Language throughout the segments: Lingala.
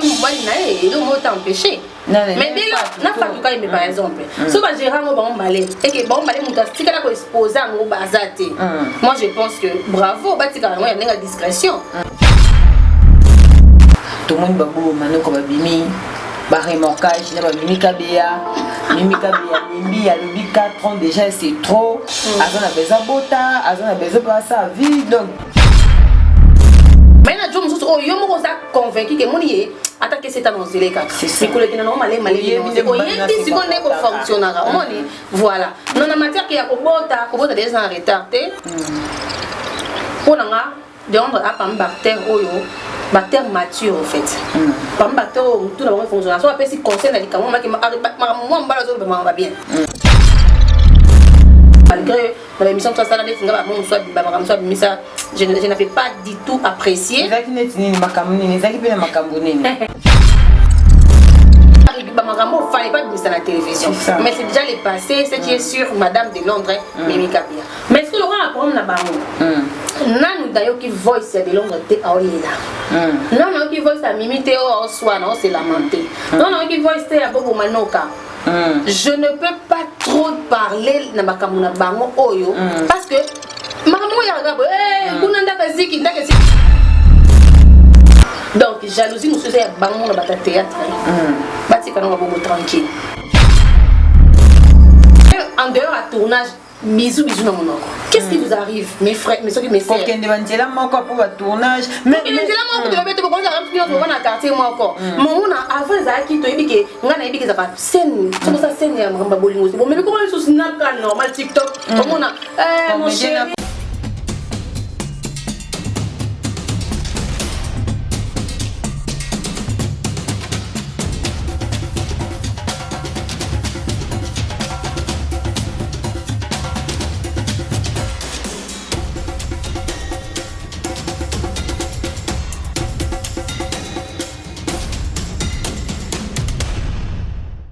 il est empêché. Mais dès lors, n'a pas tout cas, par exemple. Si on gérer mon bon balai et que bon balai, mon castique là, exposé à mon bazate. Moi, je pense que bravo, bah, tu as une discrétion. Tout le monde va vous maintenant comme Bimi, barré montage, n'a pas Mimi Kabea, Mimi a le 4 ans déjà, c'est trop. Azon a besoin de bota, Azon a besoin de passer à vie, donc. Mais là, je me suis convaincu que mon yé attaquer cette annonce les cas. C'est que les non malé si on est pour fonctionner, voilà. Non la matière qui a kobota déjà en retard. Pour nga de on a pas bactère oyo. Bactère mature en fait. Pas bactère tout d'abord fonctionne. Soit après si conseil na likamo ma moi mbala zo va bien. Malgré l'émission de ça, je n'avais pas du tout apprécié. Il fallait pas dire ça à la télévision. Mais c'est déjà les passés, ce qui est sur Madame de Londres, Mimi Kabia. Mais ce que l'on a appris là-bas, nous d'ailleurs qui voice de Londres, non, qui voice à Mimi Théo en soi, non, c'est lamenté. Non, qui voice à Bobo Manoka. Je ne peux pas trop parler na makamuna bango oyo parce que makamuna ya gabo kunanda kaziki ndakasi donc jalousie nous faisait bango na bata théâtre bati kana ngabo tranquille en dehors à tournage bisous na monoko. Qu'est-ce qui vous arrive mes frères mes soeurs mes sœurs OK ndevandela moko pour le tournage mais ndevandela moko de bête ko za rampi no na quartier moko mona avant za ki to ibike ngana ibike za pa scène tout ça scène ya mamba bolingo bon mais comment sur snap normal TikTok mona mon chéri.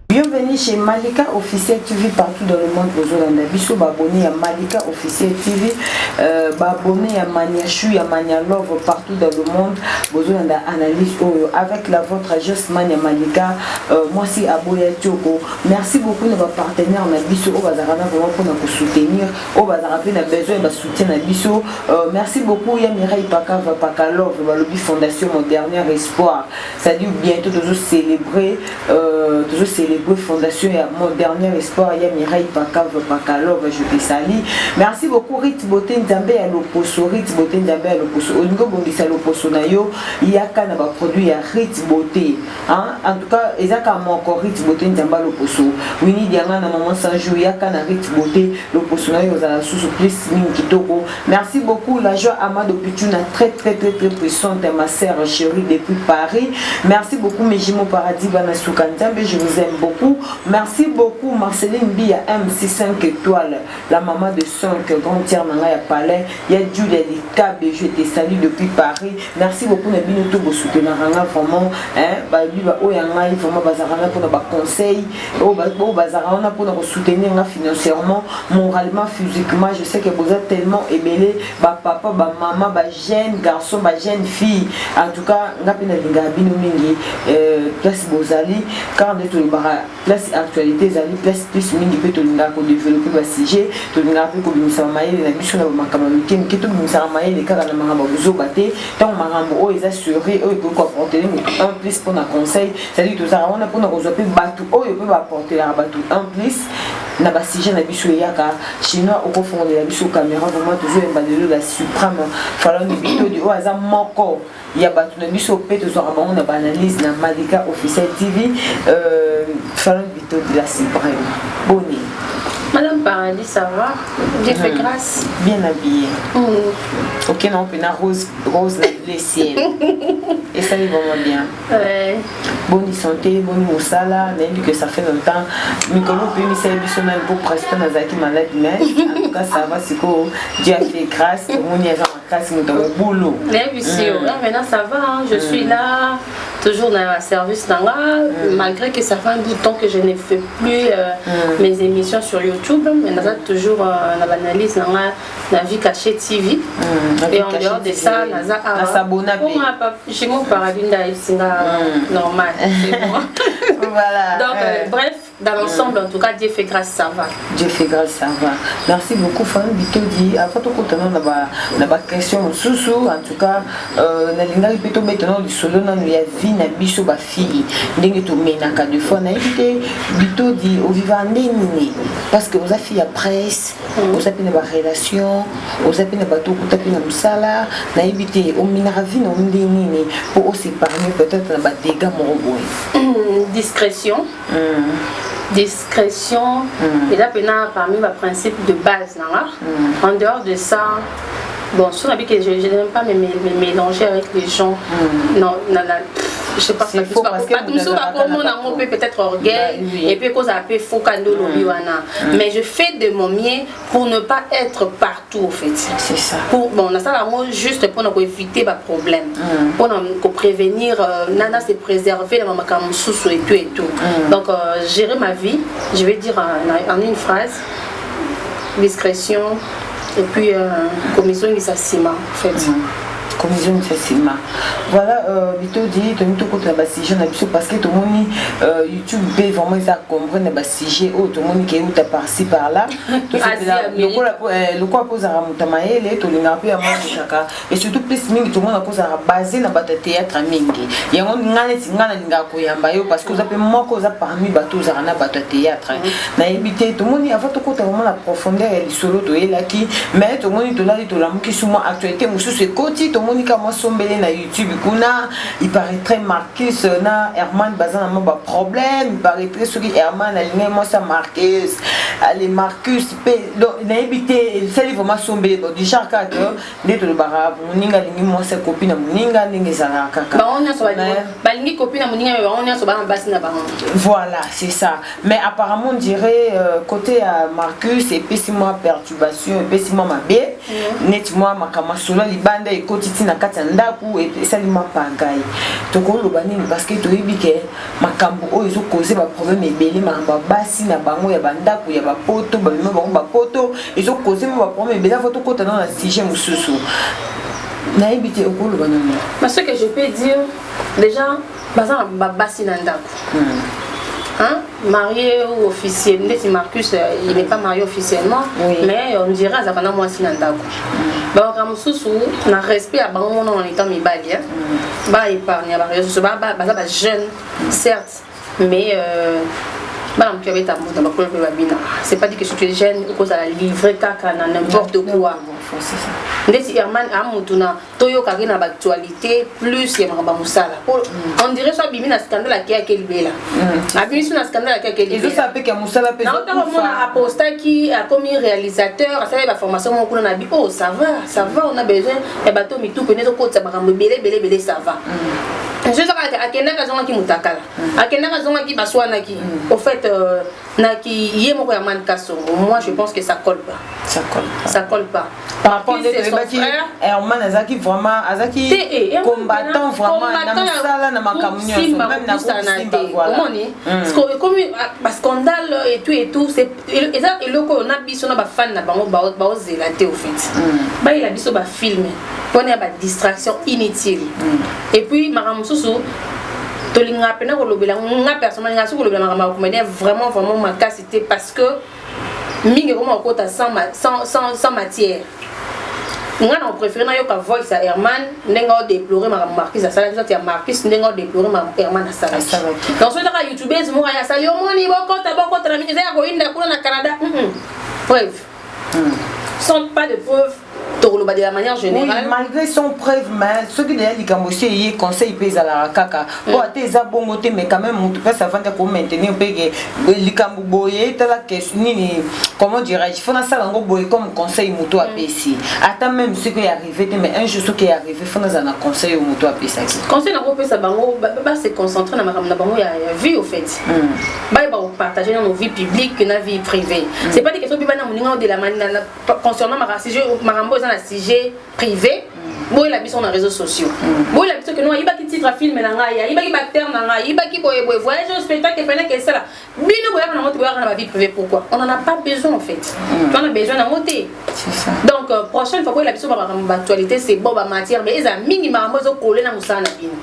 Bienvenue chez Malika Officiel TV partout dans le monde. Bozolanda biso abonné à Malika Officiel TV, abonné à Maniachu, à Mania Love partout dans le monde. Bozolanda analyse avec la vôtre Josmania Malika. Moi c'est Aboya Tioko. Merci beaucoup de vos partenaires. On a biso au bazarana vraiment pour nous soutenir. Au bazarape on a besoin de soutien à biso. Merci beaucoup Yamira Ipaka Paka Love, Balobi Fondation Mon Dernier Espoir. Ça dit bientôt toujours célébrer Fondation et Mon Dernier Espoir. Yamira Ipaka Paka Love, je te salue. Merci beaucoup Rit Boté Nzambe à l'Oposo, Rit Boté Nzambe à l'Oposo. Au niveau Bondisa l'Oposo Nayo, il y a qu'un produit à Rit Boté. En tout cas, il y a qu'un encore Rit Boté Nzambe à l'Oposo. Winnie Diana na maman sans jour, il y a qu'un Rit Boté l'Oposo Nayo à la sous plus Kitoko. Merci beaucoup la joie Amado Pichuna très puissante ma sœur chérie depuis Paris. Merci beaucoup mes jumeaux paradis Banasuka Nzambe, je vous aime beaucoup. Merci beaucoup Marceline Bia MC 5 étoiles, la maman de 5 grand tiers Nanga Palais. Il y a Julia Likab, je te salue depuis Paris. Merci beaucoup Nabino Togo soutenir vraiment vraiment bazarana pour nos conseils, au bazarana pour nous soutenir financièrement, moralement, physiquement. Je sais que vous êtes tellement aimés, papa, maman, jeune garçon, jeune fille. En tout cas, ngapina lingabino mingi place bozali car de tout place actualité zali place plus mingi peut linga ko développer ba sujet to linga ko bimisa maïle na biso na makama weekend ki to bimisa maïle kaka na mangamba bozobate tant mangambo o eza suré o peut ko apporter un plus pour na conseil ça dit tout ça on a pour na rezoper batu o peut apporter la batu un plus na ba sujet na biso yaka chinois au fond de la biso caméra vraiment toujours emballé la suprême fala ni bito di o aza moko ya batu na biso pe to zora ba on a analyse na Malika Officiel TV fala ni bito de la suprême boni. Madame Paradis, ça va? J'ai fait grâce. Bien habillée. Ok, non, on a rose les ciels. Et ça va vraiment bien. Ouais. Bonne santé, bonne moussala. On a dit que ça fait longtemps. Mais comme on peut me servir pour presque dans un malade, mais en tout cas, ça va. C'est que Dieu a fait grâce. On y a grâce, nous avons boulot. Maintenant, ça va. Je suis là. toujours dans le service malgré que ça fait un bout de temps que je ne fais plus mes émissions sur YouTube, mais on a toujours l'analyse dans la vie cachée TV. Et en dehors de ça, on a s'abonner. J'ai mon paradis normal. Voilà. Donc, bref, dans l'ensemble, en tout cas, Dieu fait grâce, ça va. Dieu fait grâce, ça va. Merci beaucoup, Fan Bito dit. Avant tout, on a une question sous en tout cas, na plutôt maintenant du solo na ya vie na biso ba fille. Ndenge to menaka de fois na évité Bito dit au vivant nini parce que aux filles à presse, aux appels de relation, aux appels de bateau pour taper na musala, na évité au minara vie na nini pour aussi parler peut-être na ba dégâts moroboy. Discrétion. Discrétion, et là parmi mes principes de base. En dehors de ça, bon, je n'aime pas me mélanger avec les gens. Non, je sais pas, c'est faux parce que on peut peut-être orgueil et puis cause un peu faux cadeau mais je fais de mon mieux pour ne pas être partout en fait. C'est ça. Pour bon, on a ça la mot juste pour nous éviter des problèmes, pour nous prévenir, nana se préserver dans ma camusou et tout. Donc gérer ma vie, je vais dire en une phrase, discrétion et puis commission de s'assima en fait. Commission facilement. Voilà, Bito dit, tu as mis tout contre la sujet parce que tout le monde YouTube peut vraiment comprendre le sujet ou tout le monde qui est où tu par-ci par-là. Le quoi pose à Ramutamaele, tout le monde peut avoir chacun. Et surtout plus tout le monde pose à baser dans le théâtre mingi. Il y a un peu parce que vous avez moins cause parmi bateaux à théâtre. Na éviter tout le monde avant tout compte vraiment la profondeur et le solo to est là qui mais tout le monde tout là tout là qui sont actualité monsieur c'est côté Monica Mosombele na YouTube kuna il paraîtrait Marcus na Herman bazana ma problème il paraîtrait sur Herman aligné moi ça Marcus allez Marcus donc na éviter c'est vraiment Sombele du genre que d'être le barab moninga lingi moi sa copine moninga ningi ça kaka ba on a so ba lingi copine moninga ba on a so ba basi na ba voilà c'est ça mais apparemment on dirait côté à Marcus et puis si moi perturbation et puis si moi ma bé net moi ma kamasolo libanda et côté na kati ndaku et ça lui m'a pas gaï to ko lo banini parce que to yebike makambo o ezo causer ba problème ebele makamba basi na bango ya bandaku ya ba poto ba mema bango ba poto ezo causer ba problème ebele faut to kota dans la sujet mususu na yebite o ko lo banini mais ce que je peux dire déjà bazan ba basi na ndaku hein marié ou officiel c'est Marcus il n'est pas marié officiellement mais on dirait à zapana moi si na ndaku ba kamususu na respect à bango on en étant mibali ba épargne ba réseau ba jeune certes mais c'est pas dit que si tu es jeune ou que ça livrer caca n'importe quoi. Si Herman Amoutuna, Toyo Karina actualité, plus il y a Musala. On dirait soit Bimina scandale qui a quel bela. Abimi sur un scandale qui a quel bela. Ils savent que Musala peut. Non, on a apostat qui a commis réalisateur, ça la formation mon coulon a dit oh ça va, on a besoin et bateau mi tout connaît au côté ça va belé ça va. Je sais pas akenda kazonga ki mutakala. Akenda kazonga ki baswana ki. Au fait na ki yemo ko ya man kaso. Moi je pense que ça colle pas. Ça colle pas. Par rapport à son frère, Herman Azaki vraiment Azaki combattant vraiment na musala na makamunyo même na Simba voilà. Comme un scandale et tout c'est et le ko na biso na ba fan na bango ba zelaté au fait. Ba il a biso ba filmer. On a ba distraction inutile. Et puis maramususu tolinga pena ko lobela nga personnellement nga ko lobela marama ko vraiment ma capacité parce que mingi comme encore sans matière. Nga on préfère na yo ka voice à Herman ndenga déplorer ma Marcus à ça tu as Marcus ndenga déplorer ma Herman à ça. Donc sur la YouTubeuse mo ya sali o moni boko na mi ya ko inda kuna na Canada. Bref. Sont pas de preuves de la manière générale. Oui, malgré son preuve, mais ce qui est dit qu'il y a conseil pèse à la caca. Bon, t'es à bon côté, mais quand même, on peut pas savoir pour maintenir le cambouyé, t'as la question, comment dirais-je, il faut ça comme conseil moto à PC. Attends même ce qui est arrivé, mais un jour ce qui est arrivé, il faut un conseil au moto à PC. Conseil n'a pas ça, c'est concentrer dans ma vie au fait. Partager dans nos vies publiques que dans la vie privée. C'est pas des questions de la manière concernant ma sujet privé, boy la biso na réseaux sociaux boy la biso que non iba ki titre film na ngai iba ki bactère na ngai iba ki boy voyage au spectacle fena que ça bino boy na moto boy na vie privée pourquoi on en a pas besoin en fait tu en as besoin na moté c'est ça donc prochaine fois boy la biso ba actualité c'est bon ba matière mais eza minimum mozo coller na musana bino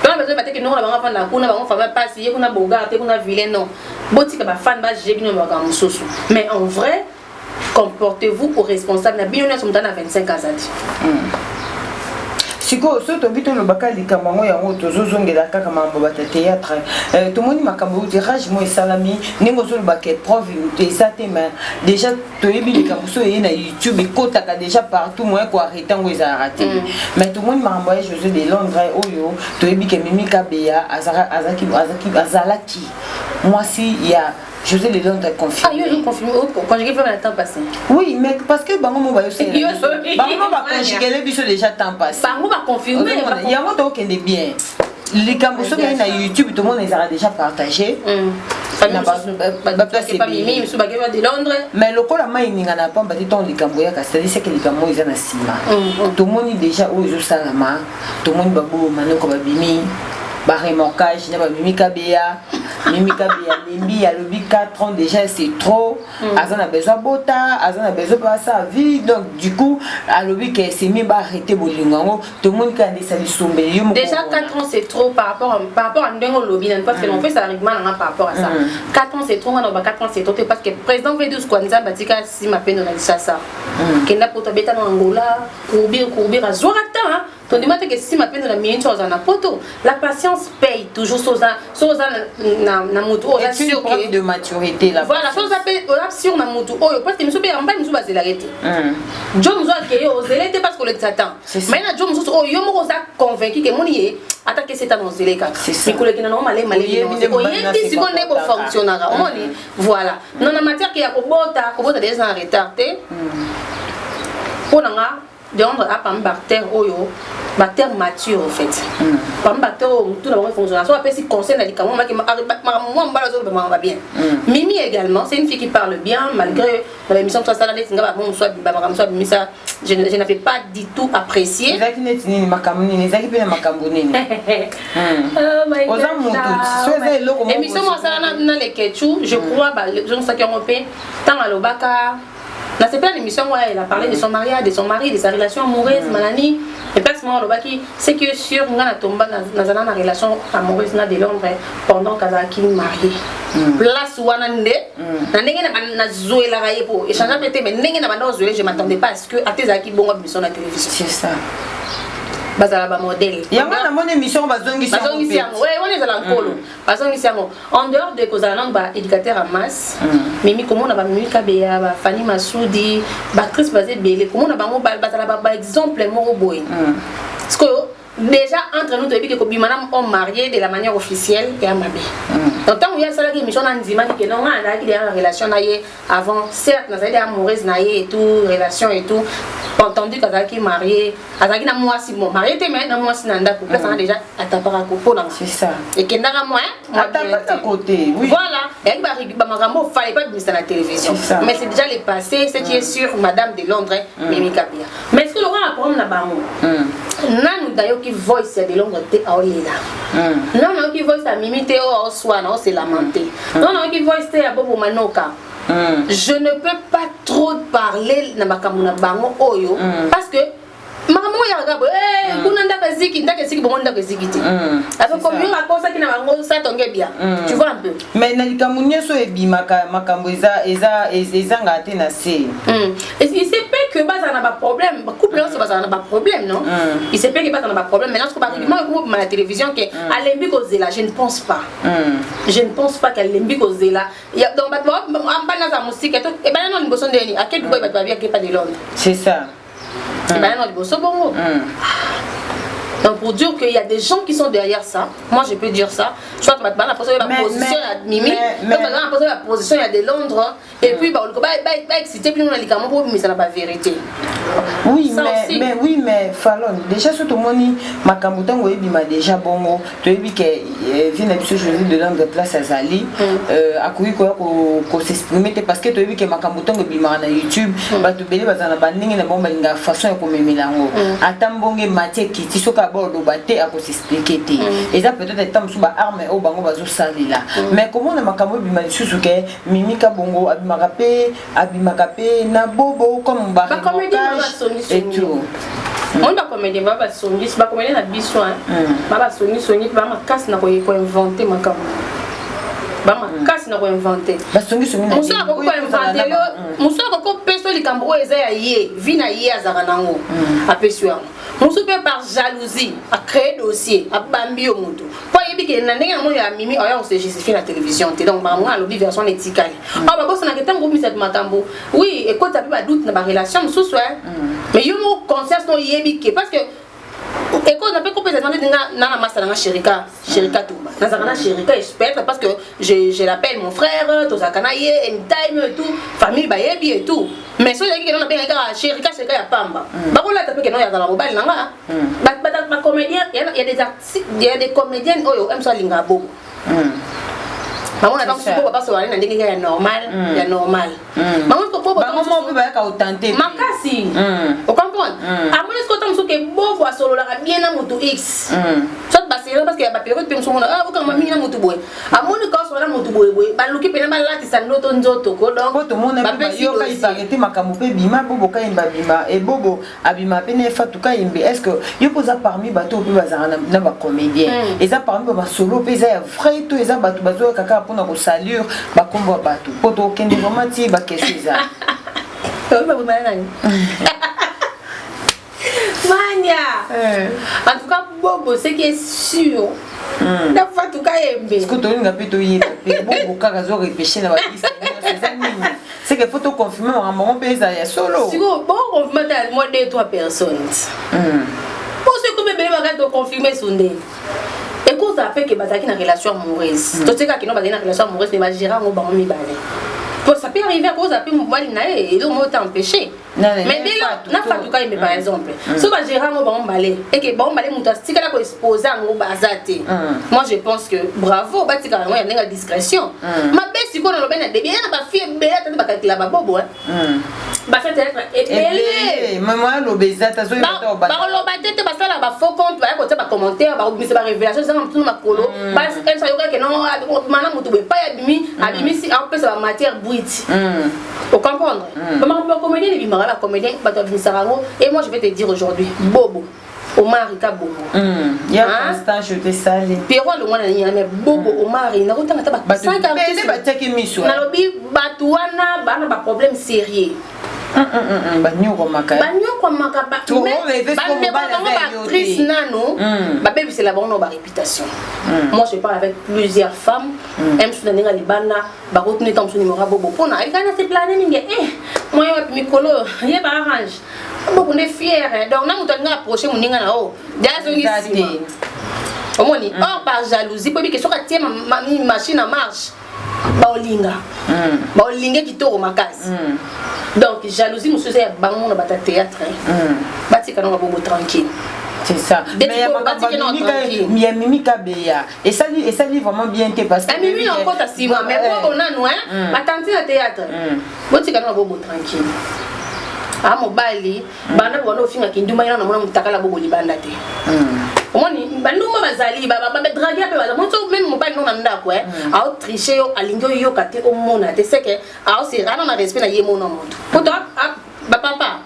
tu as besoin que non la ba fana kuna ba fa pas si kuna boga te kuna vilain non botika ba fan ba j'ai bino ba mususu mais en vrai comportez-vous au responsable na bino na somtana 25 ans siko so to bito lo bakali kamango yango tozozongela kaka mambo bata théâtre to moni makambo tirage mo salami ningo so ba ke prof te ça te mais déjà to yebi likambo so na YouTube kota ka déjà partout moi ko arrêter ngo za raté mais to moni mambo ya José de Londres oyo to yebi ke Mimi Kabea azalaki moi si il y a José de Londres confirmé. Ah, ils ont confirmé quand j'ai fait le temps passé. Oui, mais parce que bango mo ba yo c'est. Bango ba conjuguer les biso déjà temps passé. Bango ba confirmer. Il y a moi to kende bien. Les camboso qui na YouTube tout le monde les a déjà partagé. Pas Mimi, monsieur Bagema de Londres. Mais le col a mai ninga na pamba de ton les camboya ka c'est que les cambo ils na sima. Tout le monde déjà au jo salama, tout le monde babo mano ko ba bimi. Barremorcage, Mimi Kabea, Lembi, à l'obi 4 ans déjà c'est trop. Azan a besoin de bota, Azan a besoin de sa vie. Donc du coup, à l'obi que c'est même arrêté bolingango, tout le monde qui a des salissombe. Déjà 4 ans c'est trop par rapport à Ndengo lobby, parce que l'on fait ça règlement par rapport à ça. 4 ans c'est trop, on a 4 ans c'est trop parce que le président V12 Kwanza Batika si ma peine on a dit ça. Kenda pour tabeta en Angola, courbir à Zorata, hein. Ton demande que si ma peine on a mis une chose en poto, la patience paye toujours na moto on a sûr que de maturité là voilà chose appelle sur na moto oh parce que monsieur en bas nous va l'arrêter John nous a créé aux élèves parce qu'on les attend mais na John nous oh yo mo ça convaincu que mon yé attaquer c'est dans les cas mais collègue na malé oh yé si on est pour fonctionner voilà non la matière qui a kobota des en retard pour nga de rendre à pam bactère oyo bactère mature en fait pam bactère tout la fonctionne soit appelle si conseil na likamo ma moi mbala zo ba bien Mimi également c'est une fille qui parle bien malgré la émission toi ça là les ngaba bon soit misa je n'avais pas du tout apprécié ezaki neti nini makambo nini ezaki pe na makambo nini oza moto so eza eloko moko émission moi ça na les ketchu je crois ba je ne sais pas européen tant à l'obaka. Là, c'est pas l'émission où elle a parlé de son mariage, de son mari, de sa relation amoureuse, Malani. Et pas ce moment-là, c'est que sur Ngana Tomba, dans une relation amoureuse de Londres pendant qu'Azaki marié. Place où on a joué la raille pour échanger avec mais je ne m'attendais pas à ce que Atezaki bon mission la télévision. C'est ça. Bazala ba modèle. Il y a une émission bazongi siango. Ouais, on est à l'encolo. Bazongi siango. En dehors de cause langue ba éducateur à masse. Mimi comment on a ba Mimi Kabea, ba Fanny Massoudi, ba actrice basée belé. Comment on a ba mo bazala ba exemple mo boy. Parce que déjà entre nous depuis que Kobimana ont marié de la manière officielle et à Mabé. Donc tant où il y a ça là qui mission Nandima qui non on a qui dans la relation naïe avant certes nous avons amoureuse naïe et tout relation et tout entendu qu'Azaki marié Azaki na moi si mon marié était mais na moi si nanda pour ça déjà à ta paracopo là c'est ça et qui n'a moi à côté oui voilà et ba magambo fallait pas mettre ça à la télévision mais c'est déjà les passé ce qui est sûr madame de Londres Mimi Kabea mais ce que Laurent a problème na bango nanu d'ailleurs qui voice de Londres te aoyela non qui voice à Mimi te o swana o se lamenter non qui voice te à Bobo Manoka. Je ne peux pas trop parler na makamuna bango oyo parce que maman ya gabo kuna ndaka ziki bongo ndaka ziki te avec comme yo raconte qui na bango ça tombe bien tu vois un peu mais na likamunye so ebimaka makambo eza ngate na se et il se peut que basa na ba problème couple là basa na ba problème non il se peut que basa na ba problème mais lorsque par exemple comme la télévision que alembi kozela je ne pense pas qu'elle lembi kozela donc ba ambana za musique et ben non liboso ndeni à quel dubai ba bien que pas de Londres c'est ça ben non liboso bongo Donc pour dire qu'il y a des gens qui sont derrière ça, moi je peux dire ça. Soit maintenant la position à Mimi, la position à de Londres, et puis on va exciter plus dans les camons, mais ça n'a pas vérité. Oui, mais Fallon, déjà sur tout le monde, ma camouton, oui, m'a déjà bon, tu as vu que vient de choisir de Londres place à Zali, à quoi qu'on s'exprimer, parce que tu as vu que ma camouton, et m'a na YouTube, bah tu peux dire, bah banding na bomba linga façon comme milango. Attends bon matière qui ti soka bordo baté à s'expliquer té. Et ça peut-être temps sous ba arme au bango bazo sali là. Mais comment na makambo bima susu ke mimika bongo abimakape na bobo comme ba et tout. On va comédie va pas sonner, va comédie na biso hein. Va sonner va ma casse na ko inventer makambo. Ba ma casse na ko inventer. Ba songi na. Musa ko inventer yo, musa ko peso likambo eza ya ye, vina ye azaka nango. Apeswa. Musa pe par jalousie, a créer dossier, a bambi o mutu. Po yebi ke na ndenge mo ya Mimi oya on se justifie la télévision, te donc ba moi lobi version éthicale. Ah ba bossa na ketango ngombi cette matambo. Oui, et quand tu as pas doute na ba relation mususu hein. Mais yo mo conscience no yebi ke parce que et quand on a pas compris na masa na Sherika Touba. Na zakana Sherika expert parce que je l'appelle mon frère, to zakana ye anytime et tout, famille ba yebi et tout. Mais so yaki que non na benga Sherika ya pamba. Ba ko la tapé que non ya za mobile nanga. Ba comédien, il y a des artistes, il y a des comédiennes oyo aime ça linga bobo. Maman a donc supposé pas se voir dans des cas normal, il y a normal. Maman ko bobo maman peut pas tenter. Makasi. Vous comprenez? À moins que tant que bobo solo la bien na moto X. Soit parce que y a pas période pe msongo ah ko mami na moto boy. À moins que so na moto boy ba luki pe na mala ti sanoto nzoto ko donc to mona ba yo ka isarete makambo pe bima bobo ka imba bima et bobo abima pe ne fa tuka imbe est-ce que yo posa parmi bato pe bazana na ba comédien et ça parmi ba solo pe ça vrai tout et ça bato bazo kaka pour na ko saluer ba kombo bato poto kende vraiment ti ba question ça ba bu manani Mania. En tout cas, Bobo, ce qui est sûr. La fois tout cas, est-ce que tu as un peu de Bobo, car ils ont répéché dans la liste. C'est que faut te confirmer, on peut y solo. Si bon, on va mettre moins de 3 personnes. Pour ce que bébé va te confirmer son nez. Et quand ça fait que Bazaki a une relation amoureuse. Tout ce qui n'a pas une relation amoureuse, mais va gérer un bon mi balai. Ça peut arriver à cause de la et donc moi t'empêcher. Mais dès là, n'a pas tout cas par exemple. Si on va gérer un bon balai et que bon balai monte si qu'elle a exposé un mot bazate. Moi je pense que bravo, bah tu carrément il y a une discrétion. Ma belle si qu'on a le bien de bien ma fille belle t'as pas qu'elle la bobo hein. Bah ça être belle. Maman l'obésité ça bah l'obésité bah ça là bah faut compte va côté bah commentaire bah c'est pas révélation ça tout ma colo. Bah elle ça que non maintenant moto pas abimi si en plus ça matière vous comprenez? Maman comédien et puis la comédien et moi je vais te dire aujourd'hui Bobo Omar Rika Bobo il y a constant je te salue Pierrot le moins mais Bobo Omar il n'a autant pas 5 artistes na lobi batuana bana ba problème sérieux banyo ko maka actrice nano babebi c'est la bonne réputation. Moi je parle avec plusieurs femmes même sur les libana ba retenir comme son numéro Bobo pona il kana se planer mingi moi yo mikolo ye ba arrange Bobo on est fier donc na muto nga approcher muninga na o déjà ngi omoni or par jalousie pour que soka tie ma machine en marche ba olinga kitoko makasi. Donc jalousie nous faisait bango na bata théâtre bati kana Bobo tranquille. C'est ça. Mais il y a Mimi Kabeya et ça lui vraiment bien parce que Mimi en compte à 6 mois mais Bobo nanu hein ba tante na théâtre bati kana Bobo tranquille. Ah mobali bana bono finga kinduma ina na mona mutakala Bobo libanda te. Omoni banduma bazali ba draguer pe ba moto même mobali non nda ko a tricher yo alingo yo kate o mona te c'est que a c'est rana na respect na ye mona moto. Poto ba papa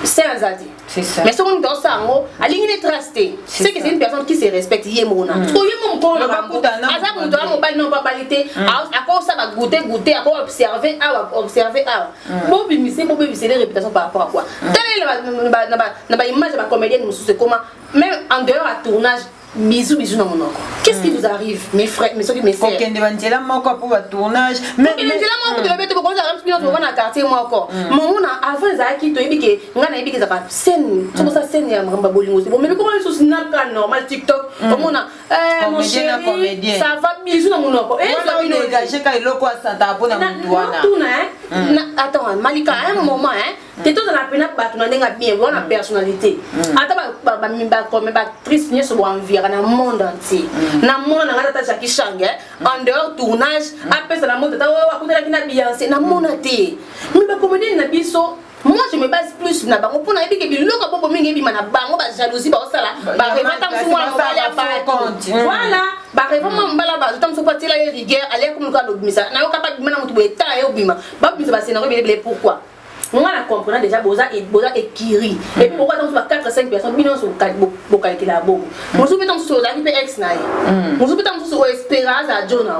c'est azadi. C'est ça. Mais ce qu'on doit ça ngo alingi ne trusté. C'est que c'est une personne qui se respecte ye mona. Parce que ye mon ko na ba aza moto a mobali non pas qualité a ko ça va goûter a ko observer bon bimisi les réputations par rapport à quoi. Telle na ba image ba comédienne mususu comment même en dehors à tournage bisous dans mon oncle. Qu'est-ce qui vous arrive, mes frères, mes soeurs, mes sœurs? Ok, on va encore pour le tournage. Mais on va mettre pour le quartier moi encore. Mon avant les acquis, tu es piqué, on a piqué ça scène, tout ça scène ya mamba bolingo. Bon, mais comment sur Snap normal TikTok, comment on a mon chéri, ça va bisous dans mon oncle. Et ça vient dégager quand il loco à Santa pour na mutuana. Attends, Malika, à un moment t'es tout dans la peine battre na ndenga bien, on a personnalité. Attends ba comme ba triste ni sur environ dans le monde entier. Na monde na tata qui change en dehors tournage, après ça la monde tata wa côté la kina Beyoncé na monde té. Mais ba comédien na biso moi je me base plus na bango pour na ebi ke biloko bobo mingi bi mana bango ba jalousie ba osala ba revata msuma mbala ba voilà ba revama mbala ba zota msuma tila rigueur aller comme ka lobimisa na yo capable mana mutu beta yo bima ba bimisa ba scénario bele pourquoi moi la comprendre déjà boza et kiri et pourquoi dans 4 5 personnes bino sur calculer la bobo moi je mettons sur la ex na moi je mettons sur espérance à journal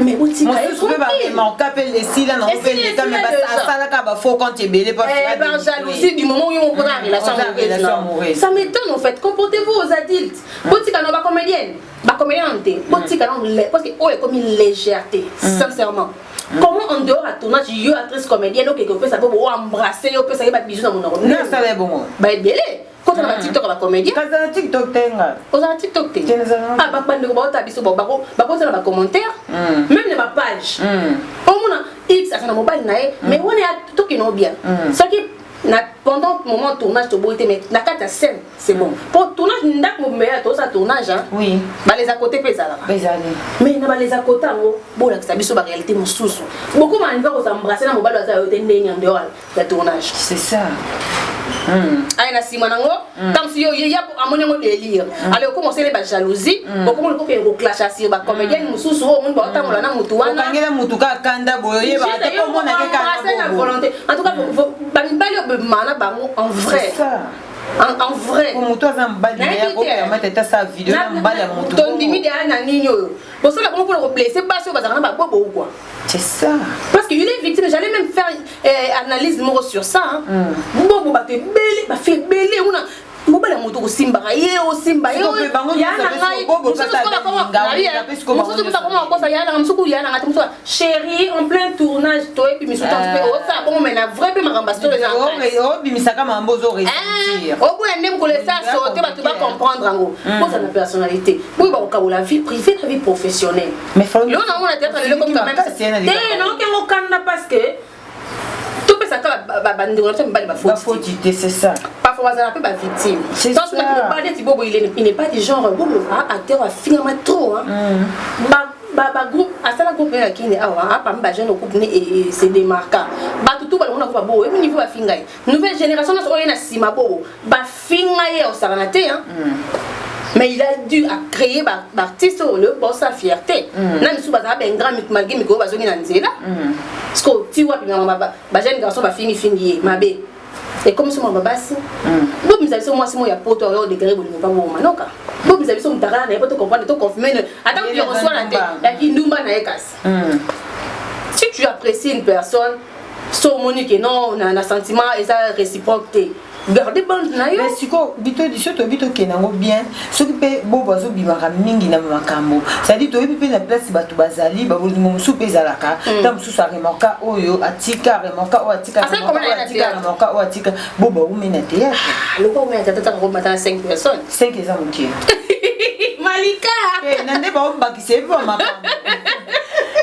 mais boutique moi je peux pas vraiment caper les cils là non fait les mais ça la ka faut quand tu belé pas par jalousie du moment où on prend la relation amoureuse ça m'étonne en fait comportez-vous aux adultes boutique non pas comédienne boutique non parce que oh est comme une légèreté sincèrement. Comment en dehors à tournage, il y a actrice comédienne qui peut ça peut embrasser, peut ça y battre bisous dans mon oreille. Non, ça l'est bon. Bah belé. Quand on a TikTok la comédienne. Quand on a TikTok tenga. On a TikTok tenga. Ah bah pas de robot ta bisous bah quand on a commentaire, même dans ma page. Au moins X ça na mobile nae, mais on est à tout qui non bien. Ça qui pendant le moment tournage de beauté mais na carte scène c'est bon pour tournage ndak mo meilleur tout ça tournage hein oui bah les à côté pesala mais na les à côté ngo bon là que ça biso ba réalité mon sous beaucoup man va s'embrasser na mobile ça yo tendeni en dehors la tournage c'est ça ay na sima nango comme si yo ya amone mo délire alors commencer les ba jalousie beaucoup mo ko ko clash sur ba comédienne mususu o mo ba tamola na mutu wana kangela mutu ka kanda boye ba te ko mona ke ka volonté en tout cas ba mi bali mana bango en vrai en vrai comme toi ça mbali ya ko permettre ta vidéo na mbali ya mutu ton dimi de ana nini yo pour ça comment pour le blesser pas sur bazana ba bobo ou quoi c'est ça parce que il est victime j'allais même faire analyse moro sur ça bobo ba te belé ba fait belé on a mobile moto ko simba ye o simba yo ya na ngai chérie en plein tournage toi et puis mi soutan pe o ça bon mais na vrai pe makambasto les gens o bimisaka mambozo ressentir o boya ndem ko laisser sauter ba tu vas comprendre ngo pour sa personnalité oui ba ko la vie privée la vie professionnelle mais faut yo na on a tête le comme quand même non que on canna parce que tout peut ça ba bandiro ça me ba faute c'est ça parfois ça peut pas victime donc le parler de Bobo il n'est pas du genre Bobo acteur à finalement trop hein ba groupe à ça la groupe là qui est ah pas ba jeune groupe et c'est démarquant ba tout ba on a pas Bobo et niveau ba fingai nouvelle génération na so na sima Bobo ba fingai au saranate hein mais il a dû à créer l'artiste le pour sa fierté na misu ba za ben grand malgré miko ba zongi na nzela parce que tu vois puis ba jeune garçon ba fingi mabe et comme ce moment bassi bon nous avons moi c'est moi il y a poto au degré bon pas bon manoka bon nous avons mutara na pas te comprendre te confirmer attends que tu reçois la tête la kindumba na ekas si tu apprécies une personne son monique non na sentiment et ça réciproque gardez bande na yo mais siko bito kenango bien soki pe bobo zo bimaka mingi na makambo ça dit to pe na place batu bazali ba bolingo musu pe zalaka tam susu remoka oyo atika remoka o atika remoka o atika bobo umena théâtre le ko umena tata ko mata 5 personnes 5 exemples qui Malika nande ba ombakise pe makambo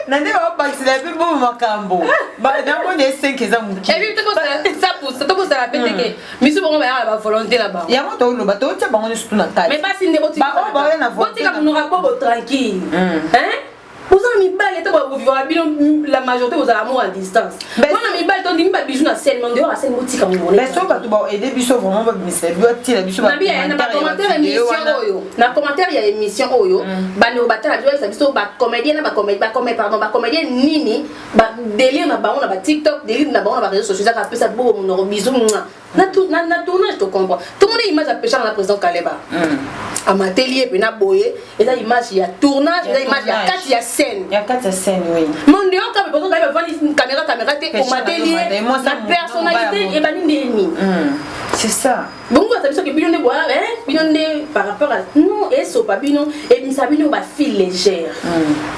nande ba ombakise pe bo makambo ba nango ne 5 exemples qui et puis ça pousse ça la pète que misu bon ba volonté là-bas ya moto lo ba to tia bango ne surtout na taille mais pas si ne boti ba o ba na boti ka munora bobo tranquille hein vous avez mis balle vous vivez la majorité vous avez l'amour à distance moi na mi balle ton dimi ba bijou na scène mais dehors à scène boti ka munora mais so ba to ba aider biso vraiment ba ministère bi oti la biso ba na commentaire émission oyo na commentaire ya émission oyo ba ne batala biso biso ba comédien na ba comédien nini ba délire na ba on na ba TikTok délire na ba on na ba réseaux sociaux ça peut ça beau mon bisou na tournage to comprends tout le monde image à pêcher dans la président Kaleba à ma atelier puis na boyer et ça image il y a tournage et ça image il y a 4 il y a scène oui mon dieu quand même quand caméra t'es au atelier la personnalité et ben nini C'est ça. Bon, vous savez ce que Bino boire, hein? Bino par rapport à non, et so pas Bino et Misabino ma fille légère.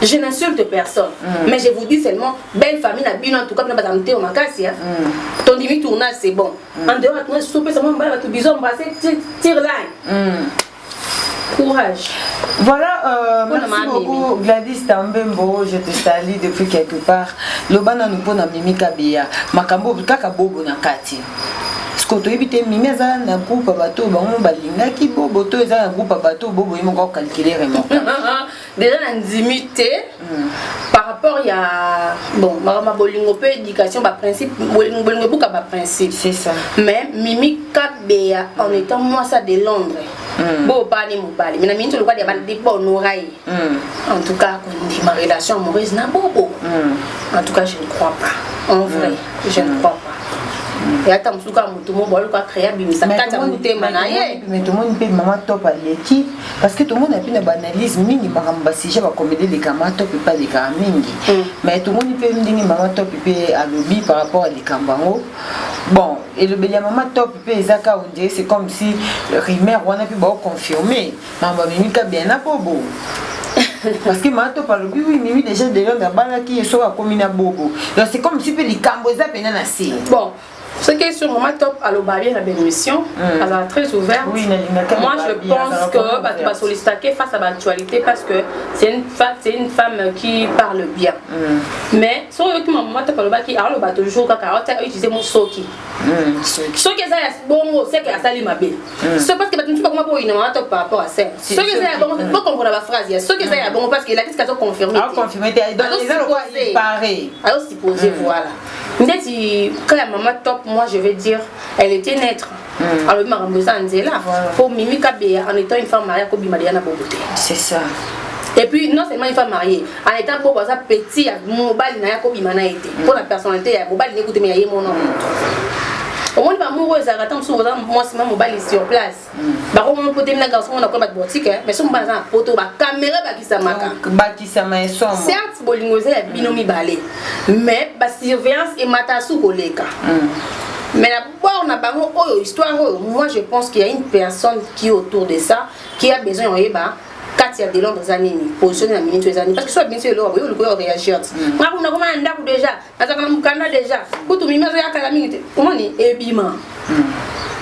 Je n'insulte personne, mais je vous dis seulement belle famille na Bino en tout cas na bazamté au makasi hein. Ton demi tournage c'est bon. En dehors de toi, je peux seulement ba tout bison brasser tire line. Courage. Voilà, merci beaucoup Gladys Tambembo, je te salue depuis quelque part. Lobana nous pona Mimi Kabia, makambo kaka bobo na kati. Parce que tu évites Mimi za na groupe bateau bango balinga ki bobo to za na groupe bateau bobo ils m'ont calculé vraiment. Déjà la limité par rapport il y a bon ma bolingo peu éducation ba principe bolingo buka ba principe c'est ça. Mais Mimi Kabia en étant moi ça de Londres. Bon pas ni mobali mais na minto le quoi des bonnes oreilles. En tout cas ma relation amoureuse na bobo. En tout cas je ne crois pas. En vrai, je ne crois pas. Et attends, tout le monde a créé un mais tout le monde peut maman top à l'équipe parce que tout le monde a pu banaliser mini maramba si j'ai pas comédie les camarades top et pas les camingi mais tout le monde peut me dire maman top et à lobby par rapport à les cambango bon et le bélia maman top et Zaka on dirait c'est comme si le rumeur on a pu confirmer maman Mimi bien à bobo. Parce que maintenant par le but oui Mimi déjà de l'homme là qui est sur la commune bobo donc c'est comme si peut les camboza peine à c'est bon. Ce qui est sur Maman Top à l'Obali, la belle émission, elle est très ouverte. Oui, moi, je pense que tu vas solliciter face à l'actualité parce que c'est une femme qui parle bien. Mais, si on Maman Top à l'Obali, alors le toujours quand elle utilise mon soki. Soki, c'est bon, c'est qu'elle a sali ma belle. C'est parce que tu ne sais pas comment pour une Maman Top par rapport à ça. Ce que c'est bon, il faut comprendre la phrase. Ce que c'est bon parce que la discussion confirmée. Alors, confirmé, il paraît. Alors, supposé, voilà. Mais si, quand la Maman Top, moi je vais dire, elle était naître. Alors, là, pour Mimi Kabia, en étant une femme mariée, comme Mariana Boboté. C'est ça. Et puis, non seulement une femme mariée, en étant petit, mobile, pour la personnalité, mobile, écoutez, mais il y a mon nom. Au moins, amoureux, ça attend souvent, moi, c'est mon mobile sur place. Par contre, on peut dire que on a pas de boutique, mais si on a un photo, la caméra, qui s'amène son. Certes, Bolingosé est binomi balé, mais la surveillance est matassou collègue. Mais d'abord, on a pas histoire. Moi, je pense qu'il y a une personne qui est autour de ça, qui a besoin de quand il y a des longues années, positionner la minute des années. Parce que soit bien sûr, le corps réagir. Moi, on a comment un dab déjà, on a comment un déjà. Quand tu m'imagines à la minute, comment on est ébima.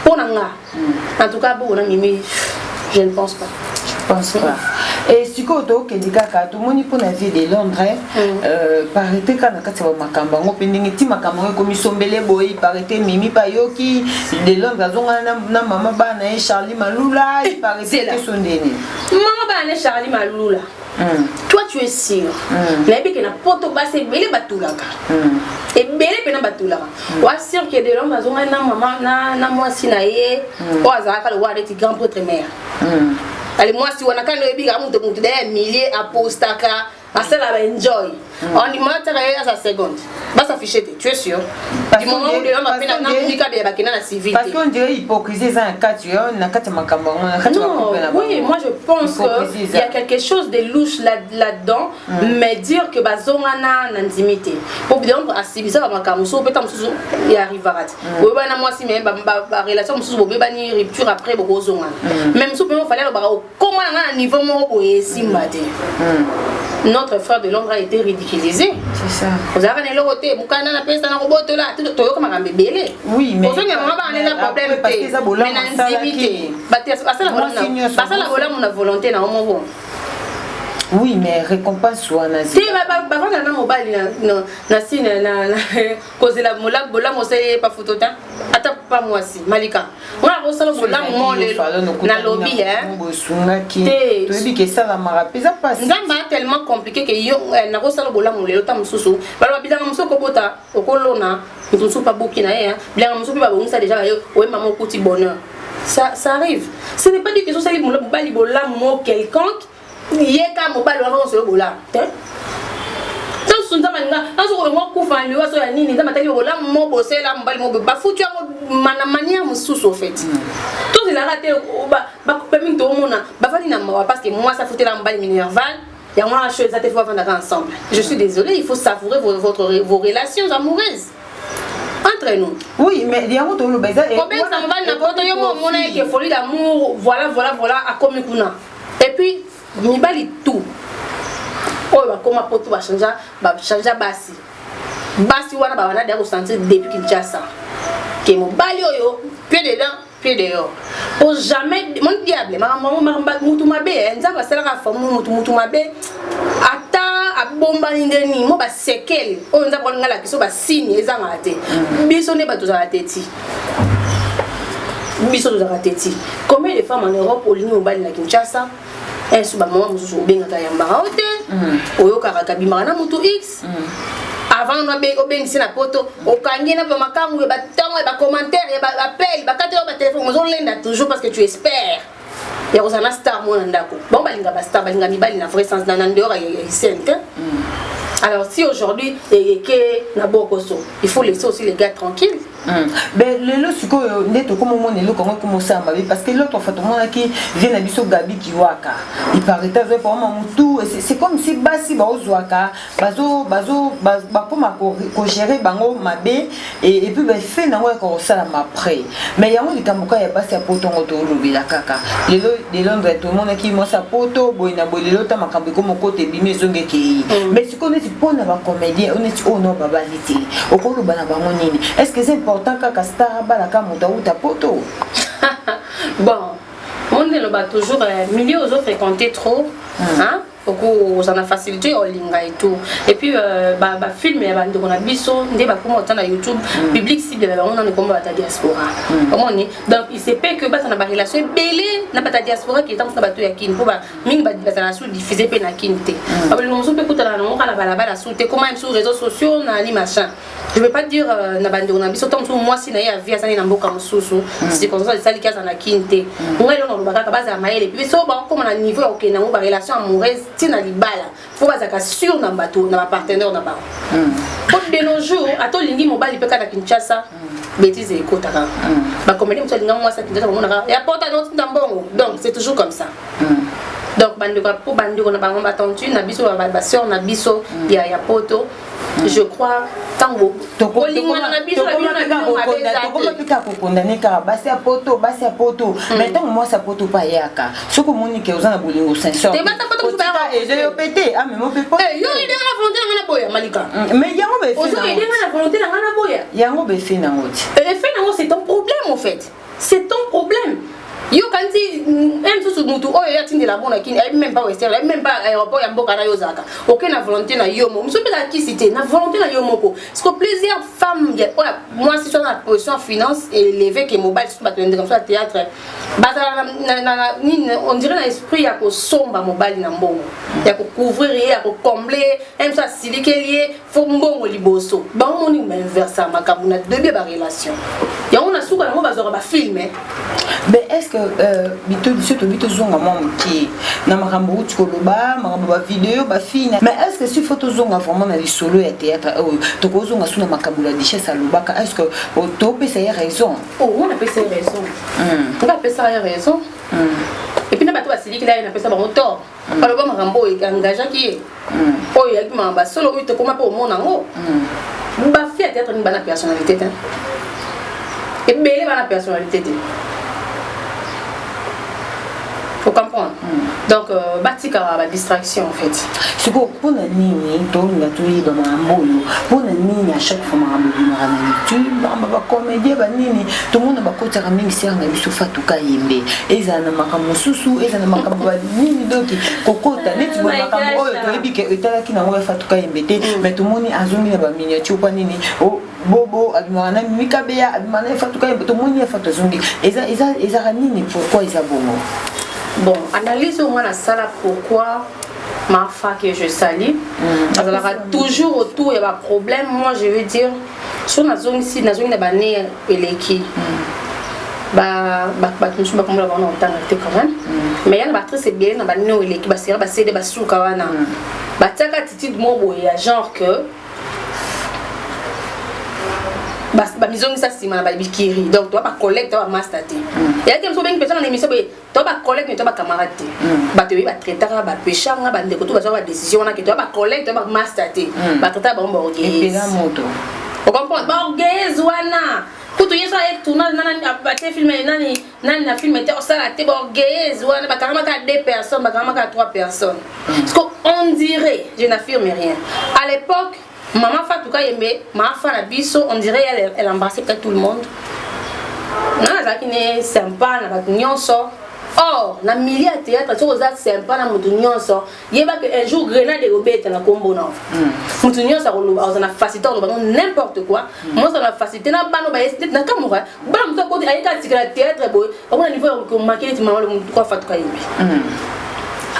Pour nanga. En tout cas, pour Mimi, je ne pense pas. Je pense pas. Et si tu as dit que tout le monde pour la vie de Londres, paraît-il quand tu as makamba, on peut dire que makamba comme sombele boy, paraît-il Mimi Payoki de Londres, na maman bana Charlie Maloula, il paraît-il que son dernier. Maman bana Charlie Maloula. Toi tu es sûr. La vie que na poto basse belé batulaka. Et belé pena batulaka. Wa sûr que de Londres azonga na maman na moi sinaye, o azaka le wa de grand prêtre mère. Allez, moi, si on a quand même des milliers apostaka, à ça, la enjoy. On dit, moi, tu as sa seconde. Bah, ça fiche, tu es sûr. Du moment où les gens ont parce qu'on dirait hypocrisie, ça, un cas, tu as un cas de macambo. Non, oui, moi, je pense qu'il y a quelque chose de louche là-dedans, mais dire que Bazongana a une intimité. Pour dire, à Sibisa, peut-être il arrivera. Moi, si même la relation, il rupture après, même si il fallait comment à un niveau où Simbade. Notre frère de Londres a été ridiculisé. C'est ça. Vous avez un côté, vous avez un peste dans le robot là, tout le monde a bébé. Oui, mais vous avez un problème parce que ça bola intimité. Parce que la bola volonté na homo. Oui, mais récompense soit nazi. Si avant na mobile na sine na cause la mola bola mo c'est pas photo temps. Ata pas moi si Malika. On a reçu le bola mo na lobby hein. Tu dis que ça la marapesa pas. Nzamba tellement compliqué que yo na reçu le bola mo le tam susu. Bala bidanga musoko bota okolona mususu pas bokina hein. Bidanga mususu ba bonisa déjà yo ouais maman petit bonheur. Ça arrive. Ce n'est pas dit que ça li bola mo quelconque. Yeka mobile avant sur le bola. Tant sunza manga, tant sur le mot kufa lui waso ya nini, tant matali bola mo bosser la mobile mo ba futu mana manière mususu au fait. Tout il a raté ba permis tout mona, ba fali na mawa parce que moi ça foutait la mobile minerval. Il y a moi chose à te faire ensemble. Je suis désolée, il faut savourer vos relations amoureuses. entre nous. Oui, mais il y a un autre baiser. Combien ça me va n'importe yo mon aïe que folie d'amour, voilà à comme kuna. Et puis mibali tout. Oh ba koma poto ba changer basi. Basi wana ba wana de sentir depuis Kinshasa. Que mon bali oyo pied dedans, pied dehors. Pour jamais mon diable, maman mutu mabe, nzamba sala ka famu mutu mabe. Ata abomba ndeni mo ba sekel. O nzamba ngala kiso ba signe ezanga te. Biso ne ba tozala teti. Biso tozala teti. Combien de femmes en Europe au ligne mobile na Kinshasa? Un sous ba maman musu obengaka yamba ote. Oyo karaka bimana mutu X. Avant na be obengisi na poto okangi na ba makangu ba tango ba commentaire ba appel ba katelo ba téléphone on lenda toujours parce que tu espères. Il y a un star mon ndako. Bon balinga ba star balinga mibali na vrai sens dans dehors il sent. Alors si aujourd'hui que na bokoso, il faut laisser aussi les gars tranquilles. Ben le siko neto comme mon elo comment ça m'a parce que l'autre fois tout le monde qui vient à biso Gabi qui waka. Il paraît que pour moi tout c'est comme si basi ba ozwaka bazo pour ma ko gérer bango mabe et puis ben fait na wa ko sala après. Mais yango likamboka ya basi ya poto ngoto lobela kaka. Les Londres tout le monde qui mo sa poto boina bolelo ta makambo ko côté bimi zonge ki. Mais siko neti pona ba comédien on est ono baba liti. Okolo bana bango nini. Est-ce que c'est important que star balaka muta uta poto? Bon, on ne toujours milieu aux autres fréquenter trop, hein? Beaucoup ça a facilité au linga et tout. Et puis film et on a biso ndé ba comment autant na YouTube public cible on a comme ta diaspora. Comment on est donc il se peut que ça na ba relation belé na ba ta diaspora qui est en train de yakin pour ba mingi ba na sous diffuser pe na kinte. Parce que on peut écouter na on la balabala sous te comment sur réseaux sociaux na ni machin. Je veux pas dire na bande on a biso tant moi si na ya via ça na mboka mususu c'est comme ça ça likaza na kinte. On est là on ba ka base maele puis so ba comme na niveau OK na ba relation amoureuse tina libala faut pas être sûr na bateau na partenaire na ba de nos jours ato lingi mobile pe kana Kinshasa bêtise et kotaka ba comédie mso linga moi ça Kinshasa mona ya porta notre ndambongo donc c'est toujours comme ça donc bandeko pour bandeko na bango batontu na biso ba sœur na biso ya poto je crois tango to linga na biso na condamné car basi ya poto mais tant moi ça poto pas yaka soko monique ozana bolingo sincère te bata poto et je pété ah mais mon pépo yo ide na volonté na boya malika mais yango be fait na ide na volonté na boya yango be fait na ngoti fait na c'est ton problème en fait c'est ton problème. Yo kanti même sous mutu oh ya tindi la bonne qui même pas western même pas aéroport ya mboka na yozaka aucun na volonté na yomo monsieur peut qui cité na volonté na yomoko parce que plusieurs femmes moi si je suis dans la position finance élevée que mobile sur battre comme ça théâtre on dirait dans l'esprit ya ko somba mobile na mbongo ya ko couvrir ya ko combler même ça sili lié faut mbongo liboso ba on ni même versa makamu na deux ba relation ya on a souka na mo bazora ba filmer. Mais est-ce que bito zonga qui na makambo utkoloba makambo ba vidéo ba fina mais est-ce que si photo zonga vraiment na solo ya théâtre to ko zonga suna makambo la dichesse alobaka est-ce que to peut ça y raison on a peut ça raison on a peut ça raison et puis na bato basili ki la na peut ça ba tort paloba makambo engagé qui oh ya ki mamba solo to koma po mona ngo ba fi théâtre ni bana personnalité et belé bana personnalité. Faut comprendre. Donc, batika la distraction en fait. C'est pour la nini, tout le monde dans un boulot. Pour la nini, à chaque fois, on a YouTube, on va comédie, tout le monde va côté raming, c'est un ami sur Fatouka Yimbe. Et ça n'a pas comme Soussou, et ça n'a pas comme Nini, donc, Coco, t'as dit, tu vois, qui n'a pas Fatouka Yimbe, mais tout le monde a zoomé la miniature, pas Nini. Bobo, Abimana, Mikabea, Abimana, Fatouka Yimbe, tout le monde a fait zombie. Et ça a Nini, pourquoi ils ont bon. Bon, analyse au moins la salle pourquoi ma femme que je salue. Parce qu'il y aura toujours autour il y a un problème. Moi je veux dire, sur la zone ici, la zone de Bané et l'équipe. Je ne sais pas comment on entend quand même. Mais il y a une batterie c'est bien dans Bané et l'équipe. C'est vrai, c'est des bassous kawana. Bataka attitude moi genre que. Bah misons ça c'est ma bikiri donc toi pas collègue toi master t il y a quelques personnes personne en émission toi pas collègue mais toi pas camarade bah tu vas traiter bah péchant bah ndeko tu vas avoir décision on a que toi pas collègue toi pas master t bah traiter bon bon et puis la moto on comprend ba orgueilleuse wana kutu yeso avec tournage nana baté film nani na film était ça la té ba orgueilleuse wana ba karama ka 2 personnes ba karama ka 3 personnes parce qu'on dirait je n'affirme rien à l'époque maman Fatou Kayembe maman Fana Biso on dirait elle embrassait peut-être tout le monde non ça qui n'est sympa na ba nyonso. Or, na milieu de théâtre, tu vois, c'est sympa na mutunyon so. Yeba que un jour grenade de obéit na combo na. Mutunyon sa on a facilité n'importe quoi. Moi ça m'a facilité na bano ba na kamura. Ba muto ko ayeka tikala théâtre boy. On a niveau ko marquer ti maman le mutu ko Fatou Kayembe.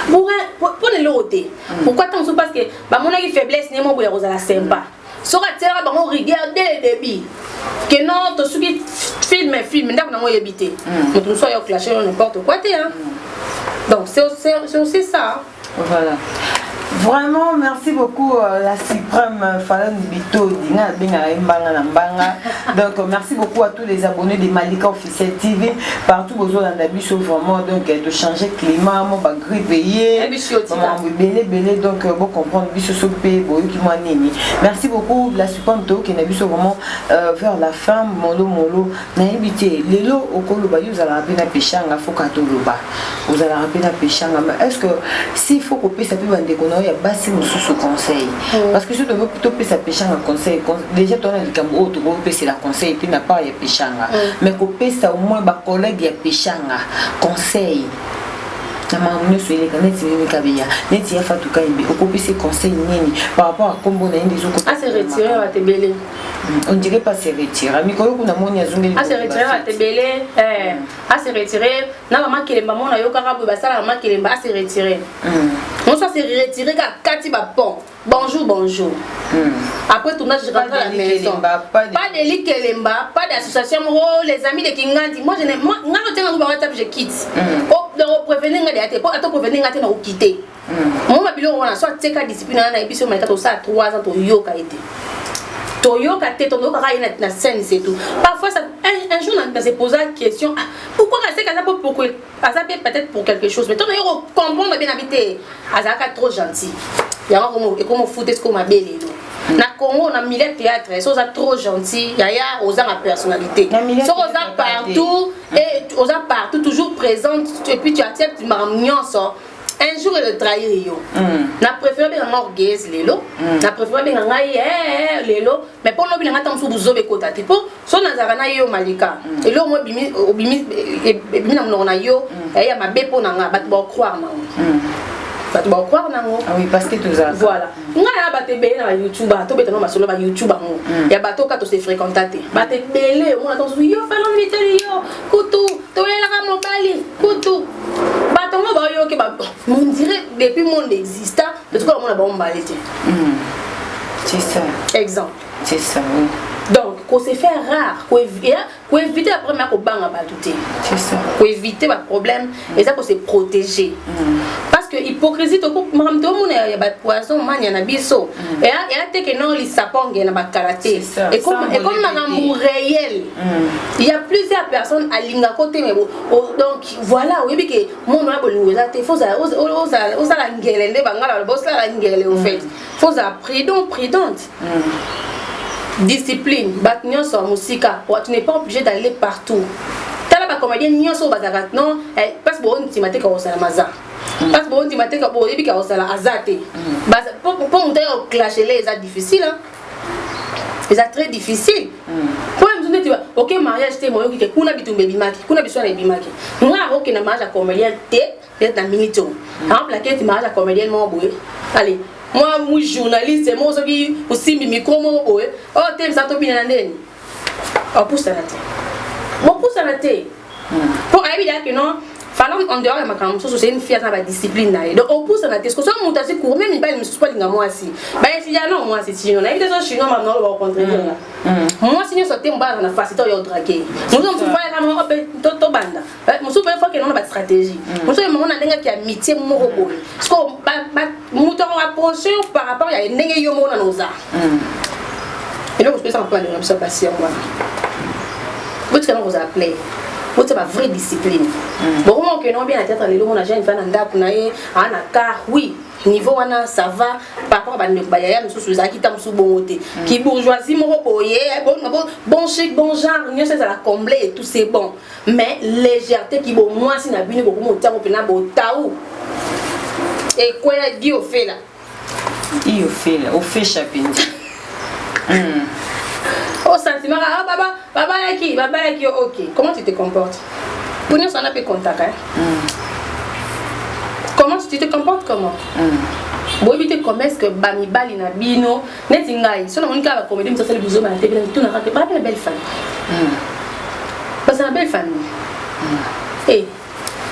Pour ne l'ôter. Pourquoi tant parce que ba mon a faiblesse ne mo boya rozala sympa. Sora tera ba on regarder le débit. Que non, tout ce qui film, n'a pas habité. Mais tout ça, il y a clashé n'importe quoi. Donc, c'est aussi ça. Voilà. Vraiment, merci beaucoup la suprême Falon Bito Dina Mbanga. Donc, merci beaucoup à tous les abonnés de Malika Officiel TV. Partout, vous avez un vraiment donc de changer le climat, mon bagri payé. Donc, vous comprenez, merci beaucoup la suprême Bito qui n'a vu vraiment vers la fin, Molo. N'a habité. Les lots au Koloba, vous allez rappeler la péchanga, faut qu'à tout le bas. Vous allez rappeler la péchanga. Mais est-ce que s'il faut couper, ça peut vendre des il y a bassi sous conseil parce que je devais plutôt payer sa péchanga conseil déjà toi le cambo tu peux payer la conseil puis n'a pas y a péchanga mais couper ça au moins ba collègue y a péchanga conseil na mamu sur les canettes ni kabia neti ya Fatou Kayembe couper ses conseils nini par rapport à combo na des autres à se retirer à te belé on dirait pas se retirer mikolo kuna moni azungeli à se retirer à te belé à se retirer na maman kelemba mona yo karabu ba sala maman kelemba à se retirer on soit se retirer ka kati ba pont bonjour après tournage je rentre à la maison pas de lit kelemba pas d'association les amis de Kingandi moi je n'ai moi ngalo tenga ba je quitte de prévenir ngade ate pour attendre prévenir ngate na quitter moi ma bilo on a soit teka discipline na ebiso ma to ça 3 ans to yo ka été Toyoka tête, on a une scène, c'est tout. Parfois, un jour, on s'est posé la question pourquoi rester comme ça pourquoi ça peut-être pour quelque chose. Mais on comprend bien habité. Azaka trop gentil. Il y a comment foutre ce qu'on m'a belle. Na Congo, on a mis le théâtre, ils sont trop gentils. Il y a aux la personnalité. Ils sont partout et aux partout toujours présente. Et puis tu acceptes, tu m'as mis en sort. Un jour elle trahir yo. Na préféré bien orgueilleuse lelo. Na préféré bien ngai lelo, mais pour no bien ngata msu buzobe kota tipo. So nazara na yo Malika. Et lo mo bimi na mnona yo, ya mabepo na nga bat ba croire na. Bat ba croire na ngo. Ah oui, parce que tu as. Voilà. Nga ba te belé na YouTube, to betano masolo ba YouTube ngo. Ya bato ka to se fréquentate. Ba te belé, on attend yo Falon Bito yo. Kutu, to lela ka mobali, kutu. On dirait depuis mon existant, de tout cas, on a bon balité. C'est ça. Exemple. C'est ça, oui. Donc, qu'on s'est fait rare, qu'on éviter la première qu'on bang à batouter. C'est ça. Qu'on éviter le problème et ça qu'on s'est protégé. Parce que l'hypocrisie, tout le monde a des poisons, il y a des bisous. Et il y a des sapons qui ont des karaté. Et comme un réel, il y a plusieurs personnes à l'inglacoté. Donc voilà, oui, parce que mon nom est il faut ça, la gueule, les boss la gueule au fait. Il faut ça, prudente. Discipline, batnion sur musique, tu n'es pas obligé d'aller partout. Tu as la comédien nion sur bazar non, parce que bon tu m'as dit qu'on s'est maza. Parce que bon tu m'as dit qu'on et puis qu'on s'est azate. Pour monter au clash les est difficile hein. C'est très difficile. Pour me dire OK mariage t'es moi qui kuna bitu baby maki, kuna biswa na bimaki. Moi OK na mariage comédien t'es dans minute. En plaqué tu mariage comédien moi boy. Allez moi journaliste moi qui aussi micro moi oh t'es ça to bien ndeni oh pousse la tête moi pousse la tête pour évidemment que non Falon en dehors de ma campagne c'est une fille dans la discipline donc on pousse la tête parce que ça monte assez court même il pas me pas linga moi aussi bah si ya non moi c'est si on a évidemment chinois maintenant on va rencontrer moi si nous sortons bas dans la facilité au draguer nous on se voit comme on to banda moi super fois que non pas stratégie moi c'est mon ndenga qui amitié mo robot parce que mouton approché par rapport à ndenga yo mo na noza et donc je peux ça pas de ça passer moi vous que vous appelez c'est ma vraie discipline. Bon, comment que non bien la tête les gens on a déjà une fan anda pour naé en car oui niveau wana ça va par rapport à bayaya mususu za kita musu bongote qui bourgeoisie moko boye bon chic bon genre nyo ça la combler et tout c'est bon mais légèreté qui bon moi si na bini beaucoup motango pena botaou et quoi dit au fait là au fait chapendi au sentiment baba yaki OK comment tu te comportes pour nous ça n'a pas contact comment tu te comportes comment bon éviter comme est-ce que bami bali na bino neti ngai so na monika ba comédie mutsa sala bizo ba tebe tout na raté pas la belle famille parce que la belle famille et